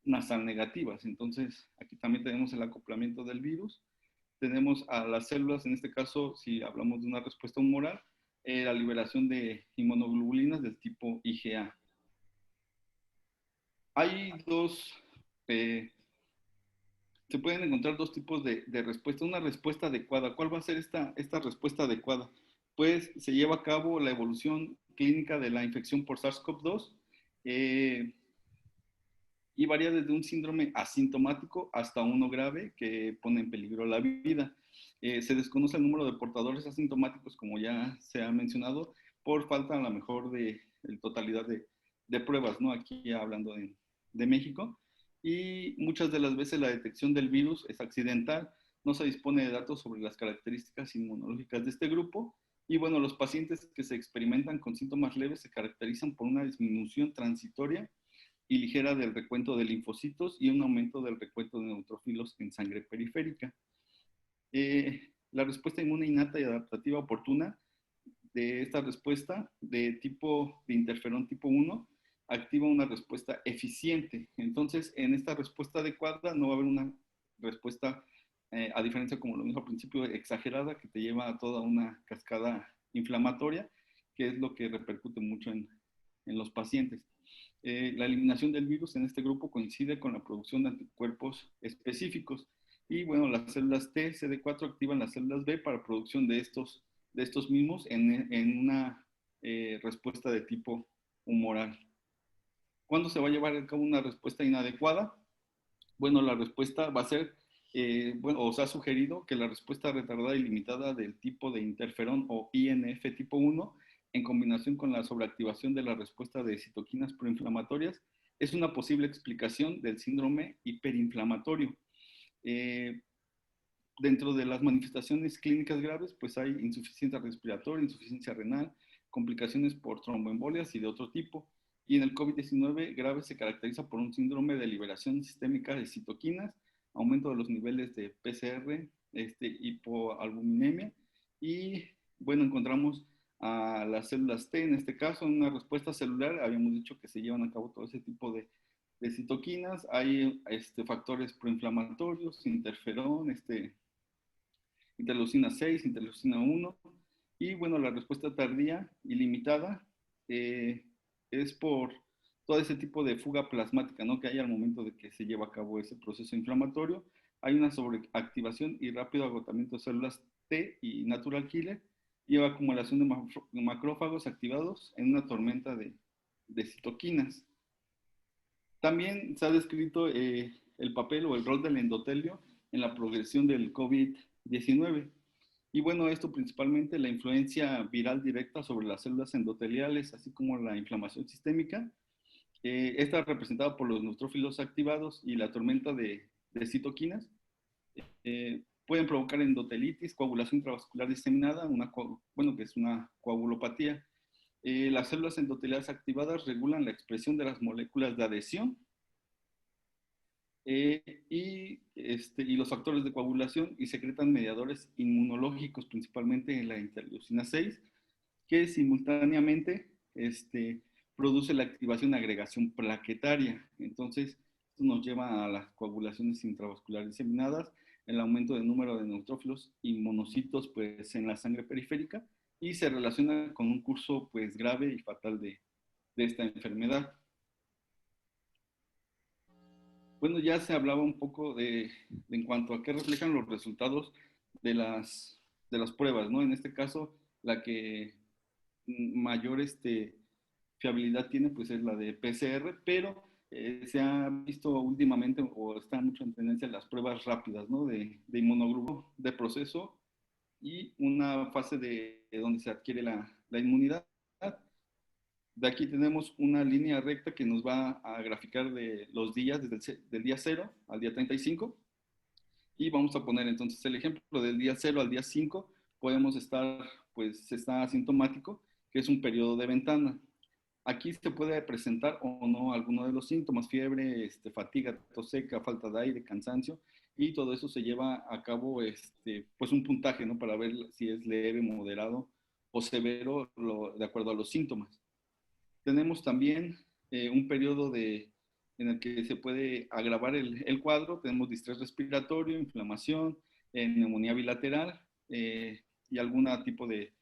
nasal negativas. Entonces, aquí también tenemos el acoplamiento del virus. Tenemos a las células, en este caso, si hablamos de una respuesta humoral, la liberación de inmunoglobulinas del tipo IgA. Hay se pueden encontrar dos tipos de respuesta. Una respuesta adecuada. ¿Cuál va a ser esta respuesta adecuada? Pues se lleva a cabo la evolución clínica de la infección por SARS-CoV-2 y varía desde un síndrome asintomático hasta uno grave que pone en peligro la vida. Se desconoce el número de portadores asintomáticos, como ya se ha mencionado, por falta a lo mejor de totalidad de pruebas, ¿no? Aquí hablando de México. Y muchas de las veces la detección del virus es accidental, no se dispone de datos sobre las características inmunológicas de este grupo. Y bueno, los pacientes que se experimentan con síntomas leves se caracterizan por una disminución transitoria y ligera del recuento de linfocitos y un aumento del recuento de neutrófilos en sangre periférica. La respuesta inmune innata y adaptativa oportuna de esta respuesta de interferón tipo 1 activa una respuesta eficiente. Entonces, en esta respuesta adecuada no va a haber una respuesta, a diferencia, como lo dijo al principio, exagerada, que te lleva a toda una cascada inflamatoria, que es lo que repercute mucho en los pacientes. La eliminación del virus en este grupo coincide con la producción de anticuerpos específicos. Y bueno, las células T, CD4 activan las células B para producción de estos mismos en una respuesta de tipo humoral. ¿Cuándo se va a llevar a cabo una respuesta inadecuada? Bueno, la respuesta va a ser, o se ha sugerido que la respuesta retardada y limitada del tipo de interferón o INF tipo 1, en combinación con la sobreactivación de la respuesta de citoquinas proinflamatorias, es una posible explicación del síndrome hiperinflamatorio. Dentro de las manifestaciones clínicas graves, pues hay insuficiencia respiratoria, insuficiencia renal, complicaciones por tromboembolias y de otro tipo. Y en el COVID-19 grave se caracteriza por un síndrome de liberación sistémica de citoquinas, aumento de los niveles de PCR, hipoalbuminemia, y bueno, encontramos a las células T, en este caso, en una respuesta celular. Habíamos dicho que se llevan a cabo todo ese tipo de citoquinas. Hay factores proinflamatorios, interferón, interleucina 6, interleucina 1, y bueno, la respuesta tardía y limitada es por todo ese tipo de fuga plasmática, ¿no?, que hay al momento de que se lleva a cabo ese proceso inflamatorio. Hay una sobreactivación y rápido agotamiento de células T y natural killer, y acumulación de macrófagos activados en una tormenta de citoquinas. También se ha descrito el papel o el rol del endotelio en la progresión del COVID-19. Y bueno, esto principalmente la influencia viral directa sobre las células endoteliales, así como la inflamación sistémica. Esta representada por los neutrófilos activados y la tormenta de citoquinas. Pueden provocar endotelitis, coagulación intravascular diseminada, que es una coagulopatía. Las células endoteliales activadas regulan la expresión de las moléculas de adhesión y los factores de coagulación, y secretan mediadores inmunológicos, principalmente en la interleucina 6, que simultáneamente produce la activación y agregación plaquetaria. Entonces, esto nos lleva a las coagulaciones intravasculares diseminadas, el aumento del número de neutrófilos y monocitos pues, en la sangre periférica, y se relaciona con un curso pues, grave y fatal de esta enfermedad. Bueno, ya se hablaba un poco en cuanto a qué reflejan los resultados de las pruebas, ¿no? En este caso, la que mayor fiabilidad tiene, pues es la de PCR, pero se ha visto últimamente, o está mucho en tendencia, las pruebas rápidas, ¿no? De inmunogrupo de proceso, y una fase de donde se adquiere la inmunidad. De aquí tenemos una línea recta que nos va a graficar de los días, desde el día 0 al día 35. Y vamos a poner entonces el ejemplo del día 0 al día 5. Podemos estar, pues, está asintomático, que es un periodo de ventana. Aquí se puede presentar o no alguno de los síntomas, fiebre, fatiga, tos seca, falta de aire, cansancio, y todo eso se lleva a cabo pues un puntaje, ¿no? Para ver si es leve, moderado o severo de acuerdo a los síntomas. Tenemos también un periodo en el que se puede agravar el cuadro. Tenemos distrés respiratorio, inflamación, neumonía bilateral y algún tipo de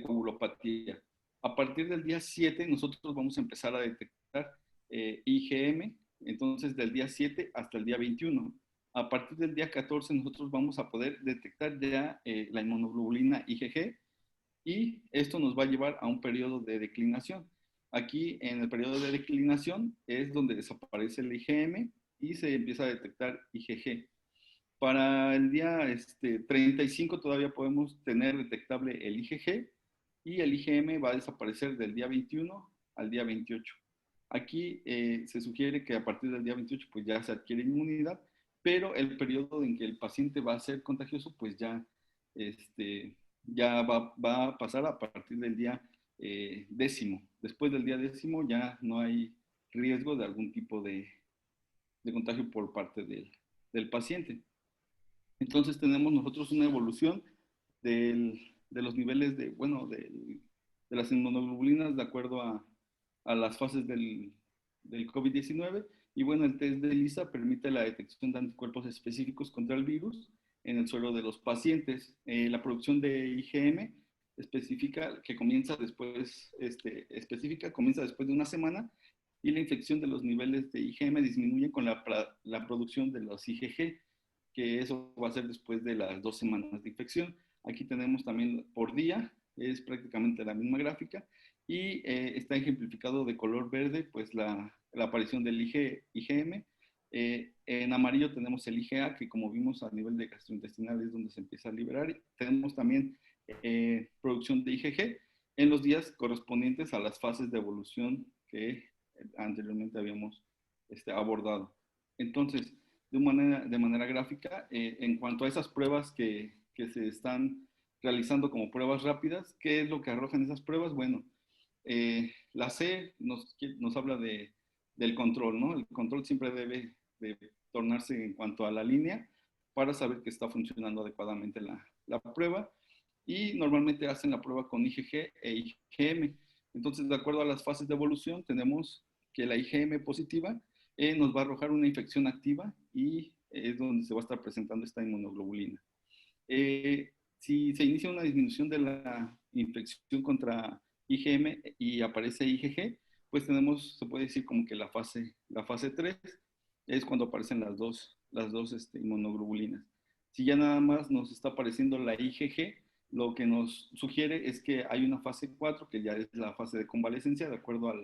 coagulopatía. A partir del día 7 nosotros vamos a empezar a detectar IgM, entonces del día 7 hasta el día 21. A partir del día 14 nosotros vamos a poder detectar ya la inmunoglobulina IgG, y esto nos va a llevar a un periodo de declinación. Aquí en el periodo de declinación es donde desaparece el IgM y se empieza a detectar IgG. Para el día 35 todavía podemos tener detectable el IgG, y el IgM va a desaparecer del día 21 al día 28. Aquí se sugiere que a partir del día 28 pues ya se adquiere inmunidad, pero el periodo en que el paciente va a ser contagioso pues ya, ya va a pasar a partir del día 10º. Después del día 10º ya no hay riesgo de algún tipo de contagio por parte del paciente. Entonces tenemos nosotros una evolución de los niveles de las inmunoglobulinas de acuerdo a las fases del COVID-19. Y bueno, el test de ELISA permite la detección de anticuerpos específicos contra el virus en el suelo de los pacientes. La producción de IgM específica que comienza después, comienza después de una semana, y la infección de los niveles de IgM disminuye con la producción de los IgG, que eso va a ser después de las 2 semanas de infección. Aquí tenemos también por día, es prácticamente la misma gráfica, y está ejemplificado de color verde, pues la aparición del IgM. En amarillo tenemos el IgA, que como vimos a nivel de gastrointestinal es donde se empieza a liberar. Tenemos también producción de IgG en los días correspondientes a las fases de evolución que anteriormente habíamos abordado. Entonces, de manera gráfica, en cuanto a esas pruebas que se están realizando como pruebas rápidas, ¿qué es lo que arrojan esas pruebas? Bueno, la C nos habla del control, ¿no? El control siempre debe de tornarse en cuanto a la línea para saber que está funcionando adecuadamente la prueba, y normalmente hacen la prueba con IgG e IgM. Entonces, de acuerdo a las fases de evolución, tenemos que la IgM positiva nos va a arrojar una infección activa, y es donde se va a estar presentando esta inmunoglobulina. Si se inicia una disminución de la infección contra IgM y aparece IgG, pues tenemos, se puede decir como que la fase 3 es cuando aparecen las dos inmunoglobulinas. Si ya nada más nos está apareciendo la IgG, lo que nos sugiere es que hay una fase 4, que ya es la fase de convalescencia, de acuerdo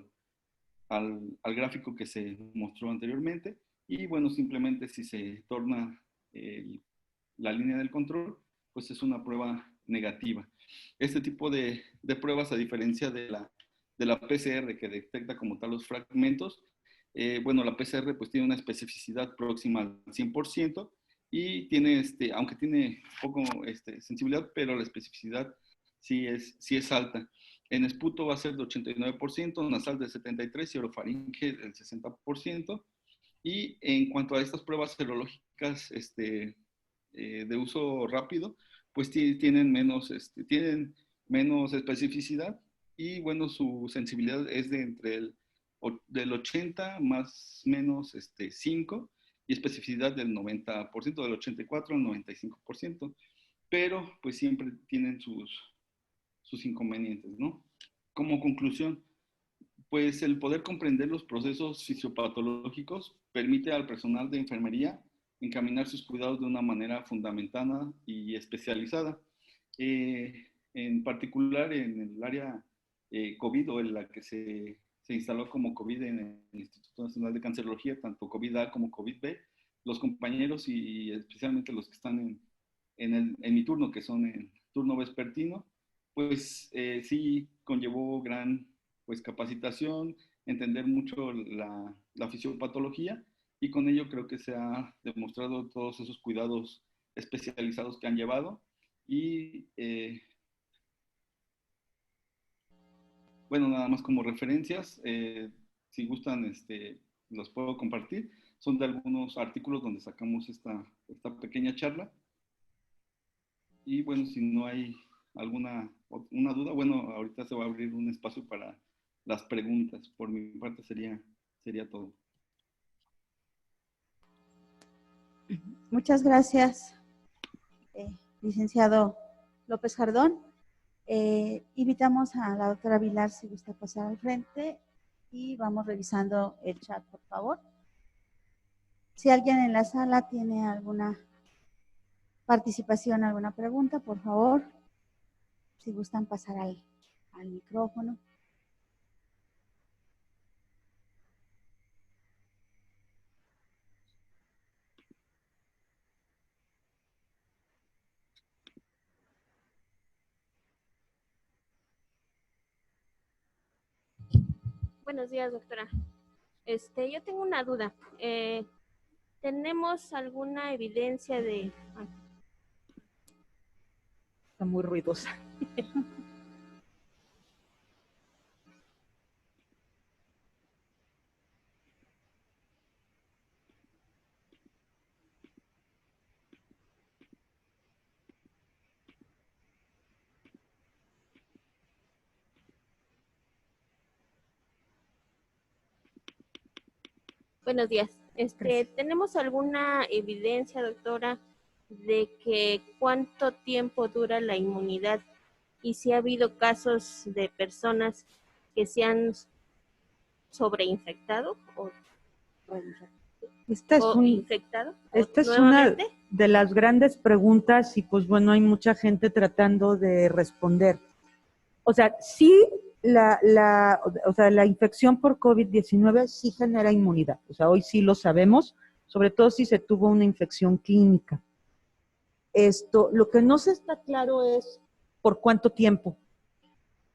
al gráfico que se mostró anteriormente. Y bueno, simplemente si se torna la línea del control, pues es una prueba negativa. Este tipo de pruebas, a diferencia de la PCR, que detecta como tal los fragmentos, bueno, la PCR pues tiene una especificidad próxima al 100%, y tiene, aunque tiene poco sensibilidad, pero la especificidad sí es alta. En esputo va a ser de 89%, nasal de 73% y orofaringe del 60%. Y en cuanto a estas pruebas serológicas de uso rápido, pues tienen menos especificidad, y bueno, su sensibilidad es del 80 más menos 5, y especificidad del 90%, del 84 al 95%, pero pues siempre tienen sus inconvenientes, ¿no? Como conclusión, pues el poder comprender los procesos fisiopatológicos permite al personal de enfermería encaminar sus cuidados de una manera fundamentada y especializada. En particular en el área COVID, o en la que se instaló como COVID en el Instituto Nacional de Cancerología, tanto COVID-A como COVID-B, los compañeros y especialmente los que están en mi turno, que son en turno vespertino, pues sí conllevó gran pues capacitación, entender mucho la fisiopatología, y con ello creo que se ha demostrado todos esos cuidados especializados que han llevado, y bueno, nada más como referencias, si gustan, los puedo compartir. Son de algunos artículos donde sacamos esta pequeña charla. Y bueno, si no hay una duda, bueno, ahorita se va a abrir un espacio para las preguntas. Por mi parte sería todo. Muchas gracias, licenciado López Jardón. Invitamos a la doctora Vilar si gusta pasar al frente y vamos revisando el chat, por favor. Si alguien en la sala tiene alguna participación, alguna pregunta, por favor, si gustan pasar al micrófono. Buenos días, doctora. Yo tengo una duda. ¿Tenemos alguna evidencia de... Está muy ruidosa. Buenos días. ¿Tenemos alguna evidencia, doctora, de que cuánto tiempo dura la inmunidad y si ha habido casos de personas que se han sobreinfectado o Esta infectado? Esta es una de las grandes preguntas y pues bueno, hay mucha gente tratando de responder. O sea, sí, la infección por COVID-19 sí genera inmunidad. O sea, hoy sí lo sabemos, sobre todo si se tuvo una infección clínica. Lo que no se está claro es por cuánto tiempo.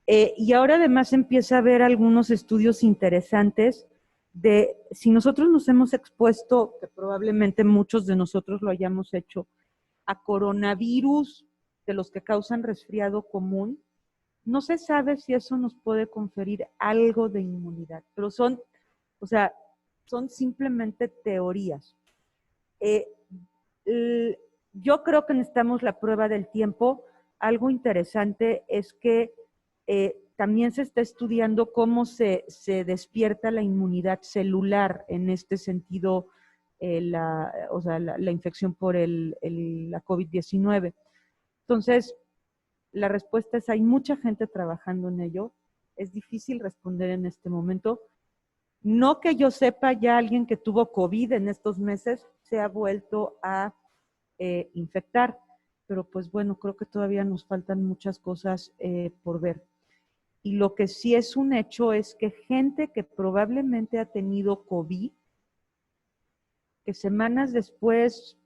Y ahora además empieza a haber algunos estudios interesantes de si nosotros nos hemos expuesto, que probablemente muchos de nosotros lo hayamos hecho, a coronavirus de los que causan resfriado común, no se sabe si eso nos puede conferir algo de inmunidad, pero son simplemente teorías. Yo creo que necesitamos la prueba del tiempo. Algo interesante es que también se está estudiando cómo se despierta la inmunidad celular, en este sentido, la infección por la COVID-19. Entonces, la respuesta es, hay mucha gente trabajando en ello. Es difícil responder en este momento. No que yo sepa, ya alguien que tuvo COVID en estos meses se ha vuelto a infectar, pero pues bueno, creo que todavía nos faltan muchas cosas por ver. Y lo que sí es un hecho es que gente que probablemente ha tenido COVID, que semanas después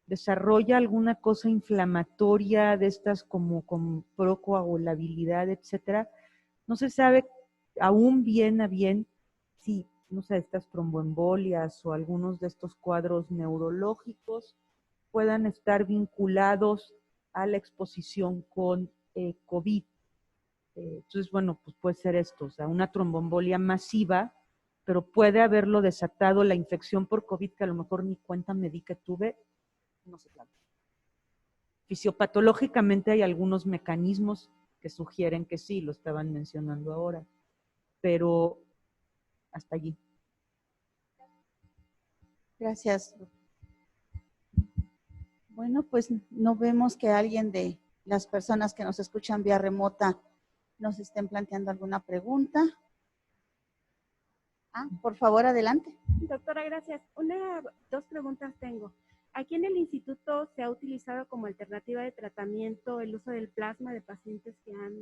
desarrolla alguna cosa inflamatoria de estas como con procoagulabilidad, etcétera, no se sabe aún bien a bien si, no sé, estas tromboembolias o algunos de estos cuadros neurológicos puedan estar vinculados a la exposición con COVID. Entonces, bueno, pues puede ser esto, o sea, una tromboembolia masiva, pero puede haberlo desatado la infección por COVID, que a lo mejor ni cuenta me di que tuve, no sé, claro. Fisiopatológicamente hay algunos mecanismos que sugieren que sí, lo estaban mencionando ahora, pero hasta allí. Gracias. Bueno, pues no vemos que alguien de las personas que nos escuchan vía remota nos estén planteando alguna pregunta. Por favor, adelante. Doctora, gracias. Dos preguntas tengo. Aquí en el instituto se ha utilizado como alternativa de tratamiento el uso del plasma de pacientes que han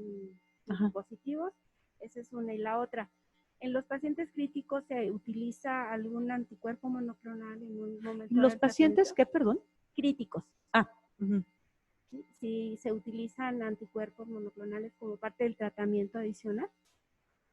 sido positivos. Esa es una. Y la otra, en los pacientes críticos se utiliza algún anticuerpo monoclonal en un momento. ¿Los pacientes qué, perdón? Críticos. Uh-huh. Sí, se utilizan anticuerpos monoclonales como parte del tratamiento adicional.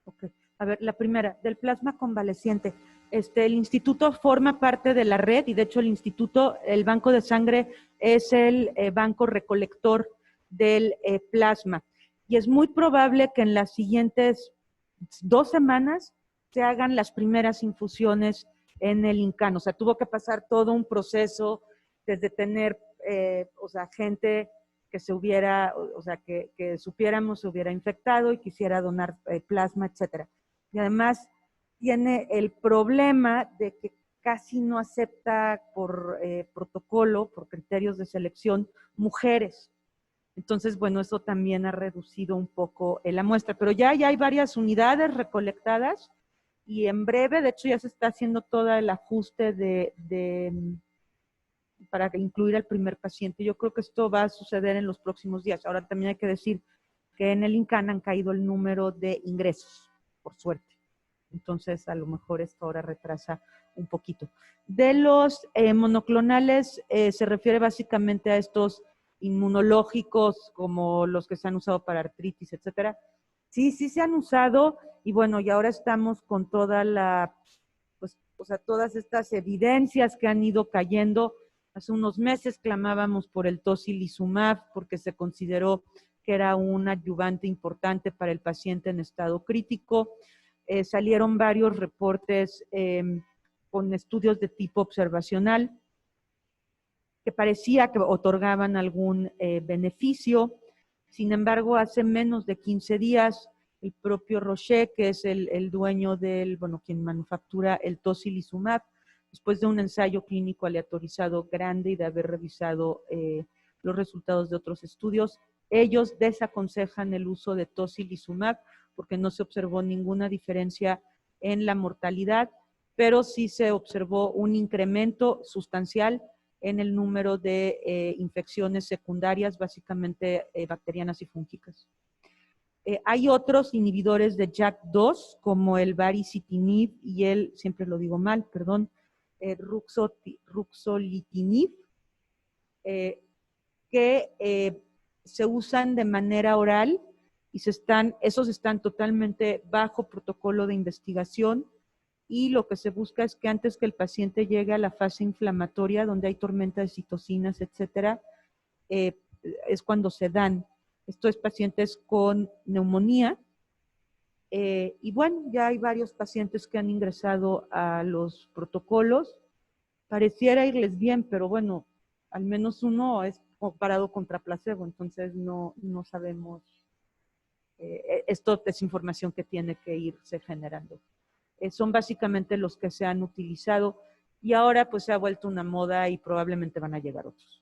Ok. A ver, la primera, del plasma convaleciente. El instituto forma parte de la red y de hecho el instituto, el banco de sangre es el banco recolector del plasma. Y es muy probable que en las siguientes 2 semanas se hagan las primeras infusiones en el INCAN. O sea, tuvo que pasar todo un proceso desde tener, gente que se hubiera, que supiéramos se hubiera infectado y quisiera donar plasma, etcétera. Y además tiene el problema de que casi no acepta por protocolo, por criterios de selección, mujeres. Entonces, bueno, eso también ha reducido un poco la muestra, pero ya hay varias unidades recolectadas y en breve, de hecho, ya se está haciendo todo el ajuste para incluir al primer paciente. Yo creo que esto va a suceder en los próximos días. Ahora también hay que decir que en el INCAN han caído el número de ingresos, por suerte. Entonces, a lo mejor esto ahora retrasa un poquito. De los monoclonales, se refiere básicamente a estos inmunológicos como los que se han usado para artritis, etcétera. Sí se han usado y bueno, y ahora estamos con toda todas estas evidencias que han ido cayendo. Hace unos meses clamábamos por el tocilizumab porque se consideró que era un adyuvante importante para el paciente en estado crítico. Salieron varios reportes con estudios de tipo observacional que parecía que otorgaban algún beneficio. Sin embargo, hace menos de 15 días, el propio Roche, que es el dueño quien manufactura el tocilizumab, después de un ensayo clínico aleatorizado grande y de haber revisado los resultados de otros estudios, ellos desaconsejan el uso de tocilizumab porque no se observó ninguna diferencia en la mortalidad, pero sí se observó un incremento sustancial en el número de infecciones secundarias, básicamente bacterianas y fúngicas. Hay otros inhibidores de JAK2, como el baricitinib y siempre lo digo mal, perdón, ruxolitinib, que se usan de manera oral y esos están totalmente bajo protocolo de investigación y lo que se busca es que antes que el paciente llegue a la fase inflamatoria, donde hay tormenta de citocinas, etcétera, es cuando se dan. Esto es pacientes con neumonía y bueno, ya hay varios pacientes que han ingresado a los protocolos. Pareciera irles bien, pero bueno, al menos uno es comparado contra placebo, entonces no sabemos. Esto es información que tiene que irse generando. Son básicamente los que se han utilizado y ahora pues se ha vuelto una moda y probablemente van a llegar otros.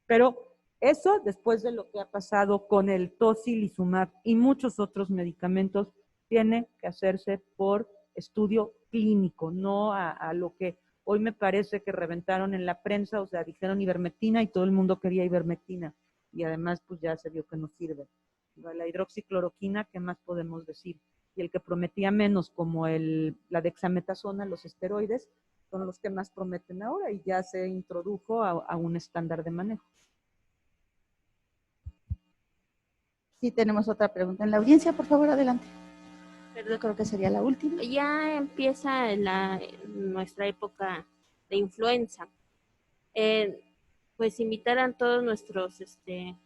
Pero eso, después de lo que ha pasado con el tocilizumab y muchos otros medicamentos, tiene que hacerse por estudio clínico, no a lo que hoy me parece que reventaron en la prensa, o sea, dijeron ivermectina y todo el mundo quería ivermectina y además pues ya se vio que no sirve. La hidroxicloroquina, ¿qué más podemos decir? Y el que prometía menos, como la dexametasona, los esteroides, son los que más prometen ahora y ya se introdujo a un estándar de manejo. Sí, tenemos otra pregunta en la audiencia, por favor, adelante. Yo creo que sería la última. Ya empieza nuestra época de influenza. Pues invitar a todos nuestros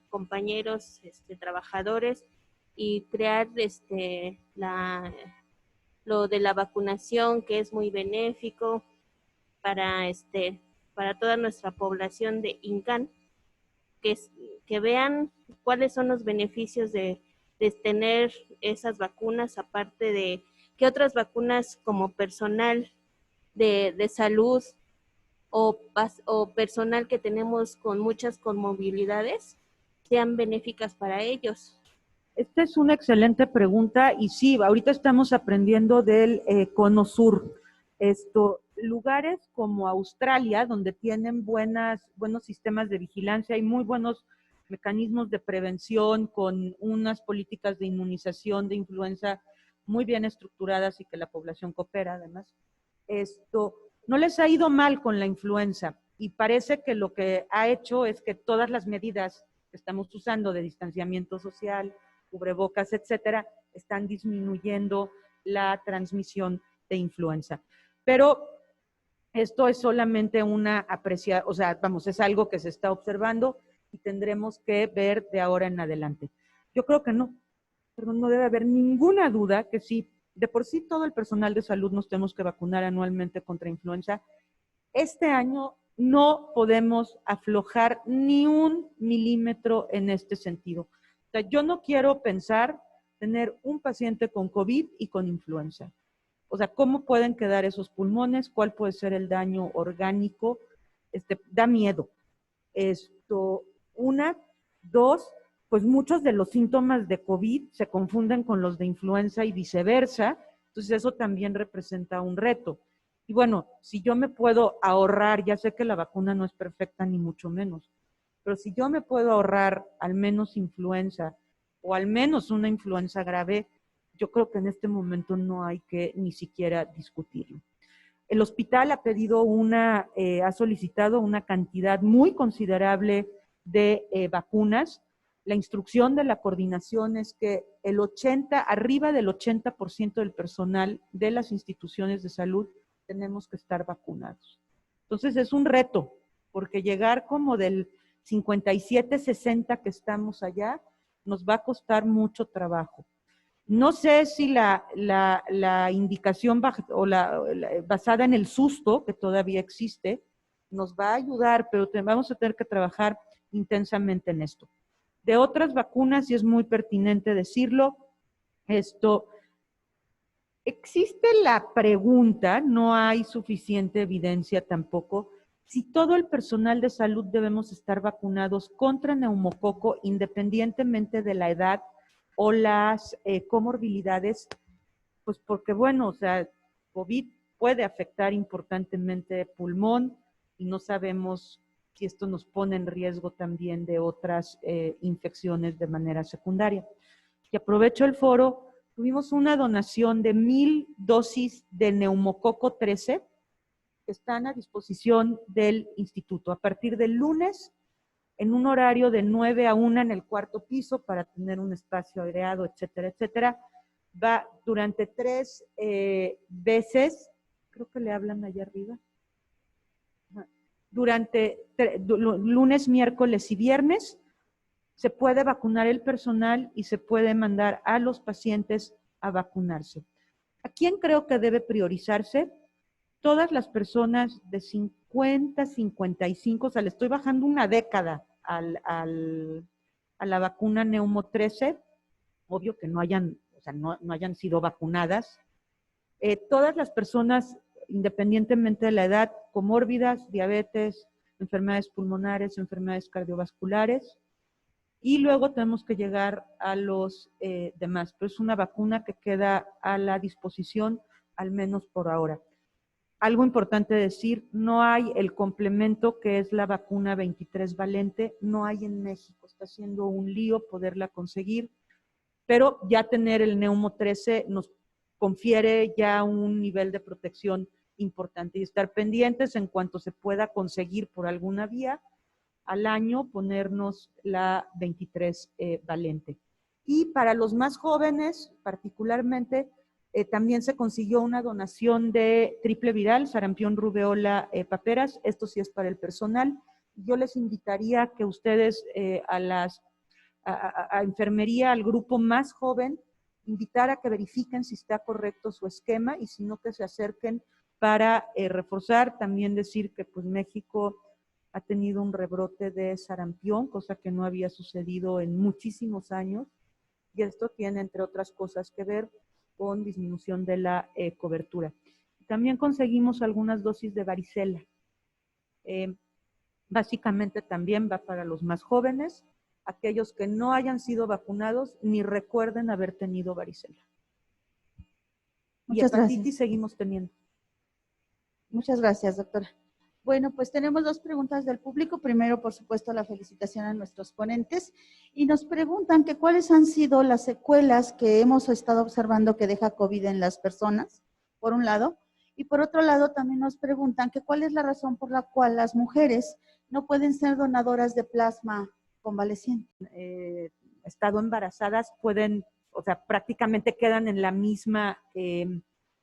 compañeros, trabajadores y crear lo de la vacunación, que es muy benéfico para toda nuestra población de INCAN, que vean cuáles son los beneficios de tener esas vacunas, aparte de que otras vacunas como personal de salud o personal que tenemos con muchas comorbilidades sean benéficas para ellos. Esta es una excelente pregunta y sí, ahorita estamos aprendiendo del Cono Sur. Lugares como Australia, donde tienen buenos sistemas de vigilancia y muy buenos mecanismos de prevención con unas políticas de inmunización de influenza muy bien estructuradas y que la población coopera además. No les ha ido mal con la influenza y parece que lo que ha hecho es que todas las medidas que estamos usando de distanciamiento social, cubrebocas, etcétera, están disminuyendo la transmisión de influenza. Pero esto es solamente una apreciación, o sea, es algo que se está observando y tendremos que ver de ahora en adelante. Yo creo que no debe haber ninguna duda que si de por sí todo el personal de salud nos tenemos que vacunar anualmente contra influenza. Este año no podemos aflojar ni un milímetro en este sentido. O sea, yo no quiero pensar tener un paciente con COVID y con influenza. O sea, ¿cómo pueden quedar esos pulmones? ¿Cuál puede ser el daño orgánico? Da miedo. Una, dos, pues muchos de los síntomas de COVID se confunden con los de influenza y viceversa, entonces eso también representa un reto. Y bueno, si yo me puedo ahorrar, ya sé que la vacuna no es perfecta ni mucho menos, pero si yo me puedo ahorrar al menos influenza o al menos una influenza grave, yo creo que en este momento no hay que ni siquiera discutirlo. El hospital ha solicitado una cantidad muy considerable de vacunas. La instrucción de la coordinación es que arriba del 80% del personal de las instituciones de salud tenemos que estar vacunados. Entonces es un reto, porque llegar como del 57-60 que estamos allá, nos va a costar mucho trabajo. No sé si la indicación basada en el susto, que todavía existe, nos va a ayudar, pero vamos a tener que trabajar intensamente en esto. De otras vacunas, y es muy pertinente decirlo, existe la pregunta, no hay suficiente evidencia tampoco, si todo el personal de salud debemos estar vacunados contra neumococo independientemente de la edad o las comorbilidades, pues porque bueno, o sea, COVID puede afectar importantemente pulmón y no sabemos si esto nos pone en riesgo también de otras infecciones de manera secundaria. Y aprovecho el foro, tuvimos una donación de 1,000 dosis de neumococo 13 que están a disposición del instituto a partir del lunes en un horario de 9 a 1 en el cuarto piso para tener un espacio aireado, etcétera, etcétera. Va durante 3 veces, creo que le hablan allá arriba, durante lunes, miércoles y viernes, se puede vacunar el personal y se puede mandar a los pacientes a vacunarse. ¿A quién creo que debe priorizarse? Todas las personas de 50, 55, o sea, le estoy bajando una década a la vacuna Neumo 13, obvio que no hayan sido vacunadas. Todas las personas, independientemente de la edad, comórbidas, diabetes, enfermedades pulmonares, enfermedades cardiovasculares, y luego tenemos que llegar a los demás, pero es una vacuna que queda a la disposición, al menos por ahora. Algo importante decir, no hay el complemento que es la vacuna 23 valente, no hay en México, está siendo un lío poderla conseguir, pero ya tener el Neumo 13 nos confiere ya un nivel de protección importante y estar pendientes en cuanto se pueda conseguir por alguna vía al año ponernos la 23 valente. Y para los más jóvenes, particularmente, también se consiguió una donación de triple viral, sarampión, rubeola, paperas. Esto sí es para el personal. Yo les invitaría que ustedes a enfermería, al grupo más joven, invitar a que verifiquen si está correcto su esquema y si no, que se acerquen para reforzar. También decir que pues México ha tenido un rebrote de sarampión, cosa que no había sucedido en muchísimos años, y esto tiene, entre otras cosas, que ver con disminución de la cobertura. También conseguimos algunas dosis de varicela. Básicamente también va para los más jóvenes, aquellos que no hayan sido vacunados ni recuerden haber tenido varicela. Muchas gracias. Seguimos teniendo. Muchas gracias, doctora. Bueno, pues tenemos 2 preguntas del público. Primero, por supuesto, la felicitación a nuestros ponentes. Y nos preguntan que cuáles han sido las secuelas que hemos estado observando que deja COVID en las personas, por un lado. Y por otro lado, también nos preguntan que cuál es la razón por la cual las mujeres no pueden ser donadoras de plasma convaleciente. Estado embarazadas pueden, o sea, prácticamente quedan en la misma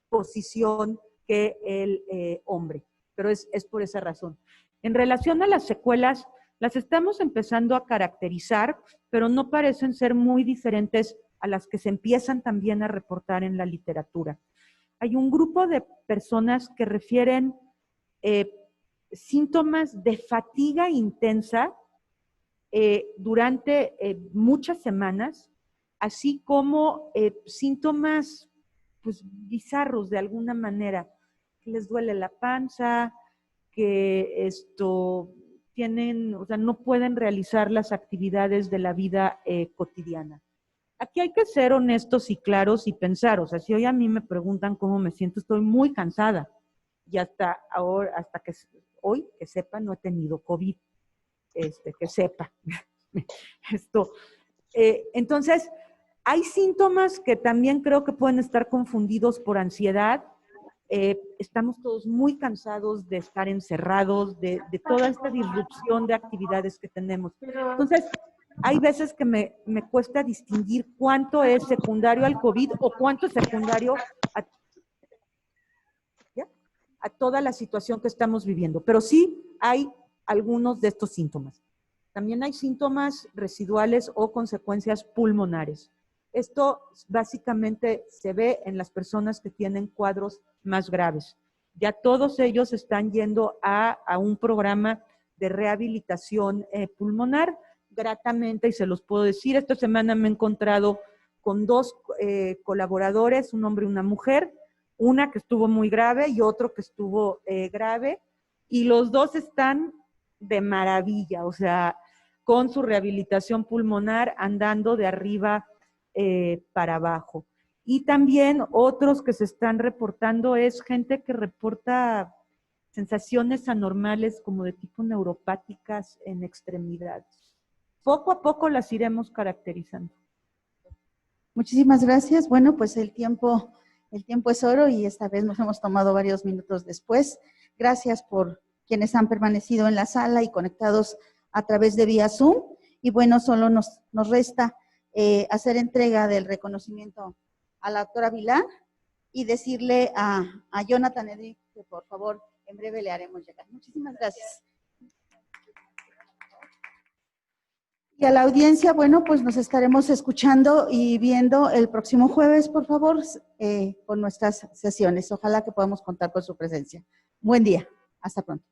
posición que el hombre. Pero es por esa razón. En relación a las secuelas, las estamos empezando a caracterizar, pero no parecen ser muy diferentes a las que se empiezan también a reportar en la literatura. Hay un grupo de personas que refieren síntomas de fatiga intensa durante muchas semanas, así como síntomas pues, bizarros de alguna manera, que les duele la panza, que tienen, o sea, no pueden realizar las actividades de la vida cotidiana. Aquí hay que ser honestos y claros y pensar, o sea, si hoy a mí me preguntan cómo me siento, estoy muy cansada y hasta ahora, hasta que hoy, que sepa, no he tenido COVID, que sepa. Entonces, hay síntomas que también creo que pueden estar confundidos por ansiedad. Estamos todos muy cansados de estar encerrados, de toda esta disrupción de actividades que tenemos. Entonces, hay veces que me cuesta distinguir cuánto es secundario al COVID o cuánto es secundario a toda la situación que estamos viviendo. Pero sí hay algunos de estos síntomas. También hay síntomas residuales o consecuencias pulmonares. Esto básicamente se ve en las personas que tienen cuadros más graves. Ya todos ellos están yendo a un programa de rehabilitación pulmonar gratamente, y se los puedo decir, esta semana me he encontrado con dos colaboradores, un hombre y una mujer, una que estuvo muy grave y otro que estuvo grave, y los dos están de maravilla, o sea, con su rehabilitación pulmonar andando de arriba para abajo. Y también otros que se están reportando es gente que reporta sensaciones anormales como de tipo neuropáticas en extremidades. Poco a poco las iremos caracterizando. Muchísimas gracias. Bueno, pues el tiempo es oro y esta vez nos hemos tomado varios minutos después. Gracias por quienes han permanecido en la sala y conectados a través de vía Zoom. Y bueno, solo nos resta hacer entrega del reconocimiento a la doctora Vilar y decirle a Jonathan Edric que por favor en breve le haremos llegar. Muchísimas gracias. Y a la audiencia, bueno, pues nos estaremos escuchando y viendo el próximo jueves, por favor, con nuestras sesiones. Ojalá que podamos contar con su presencia. Buen día. Hasta pronto.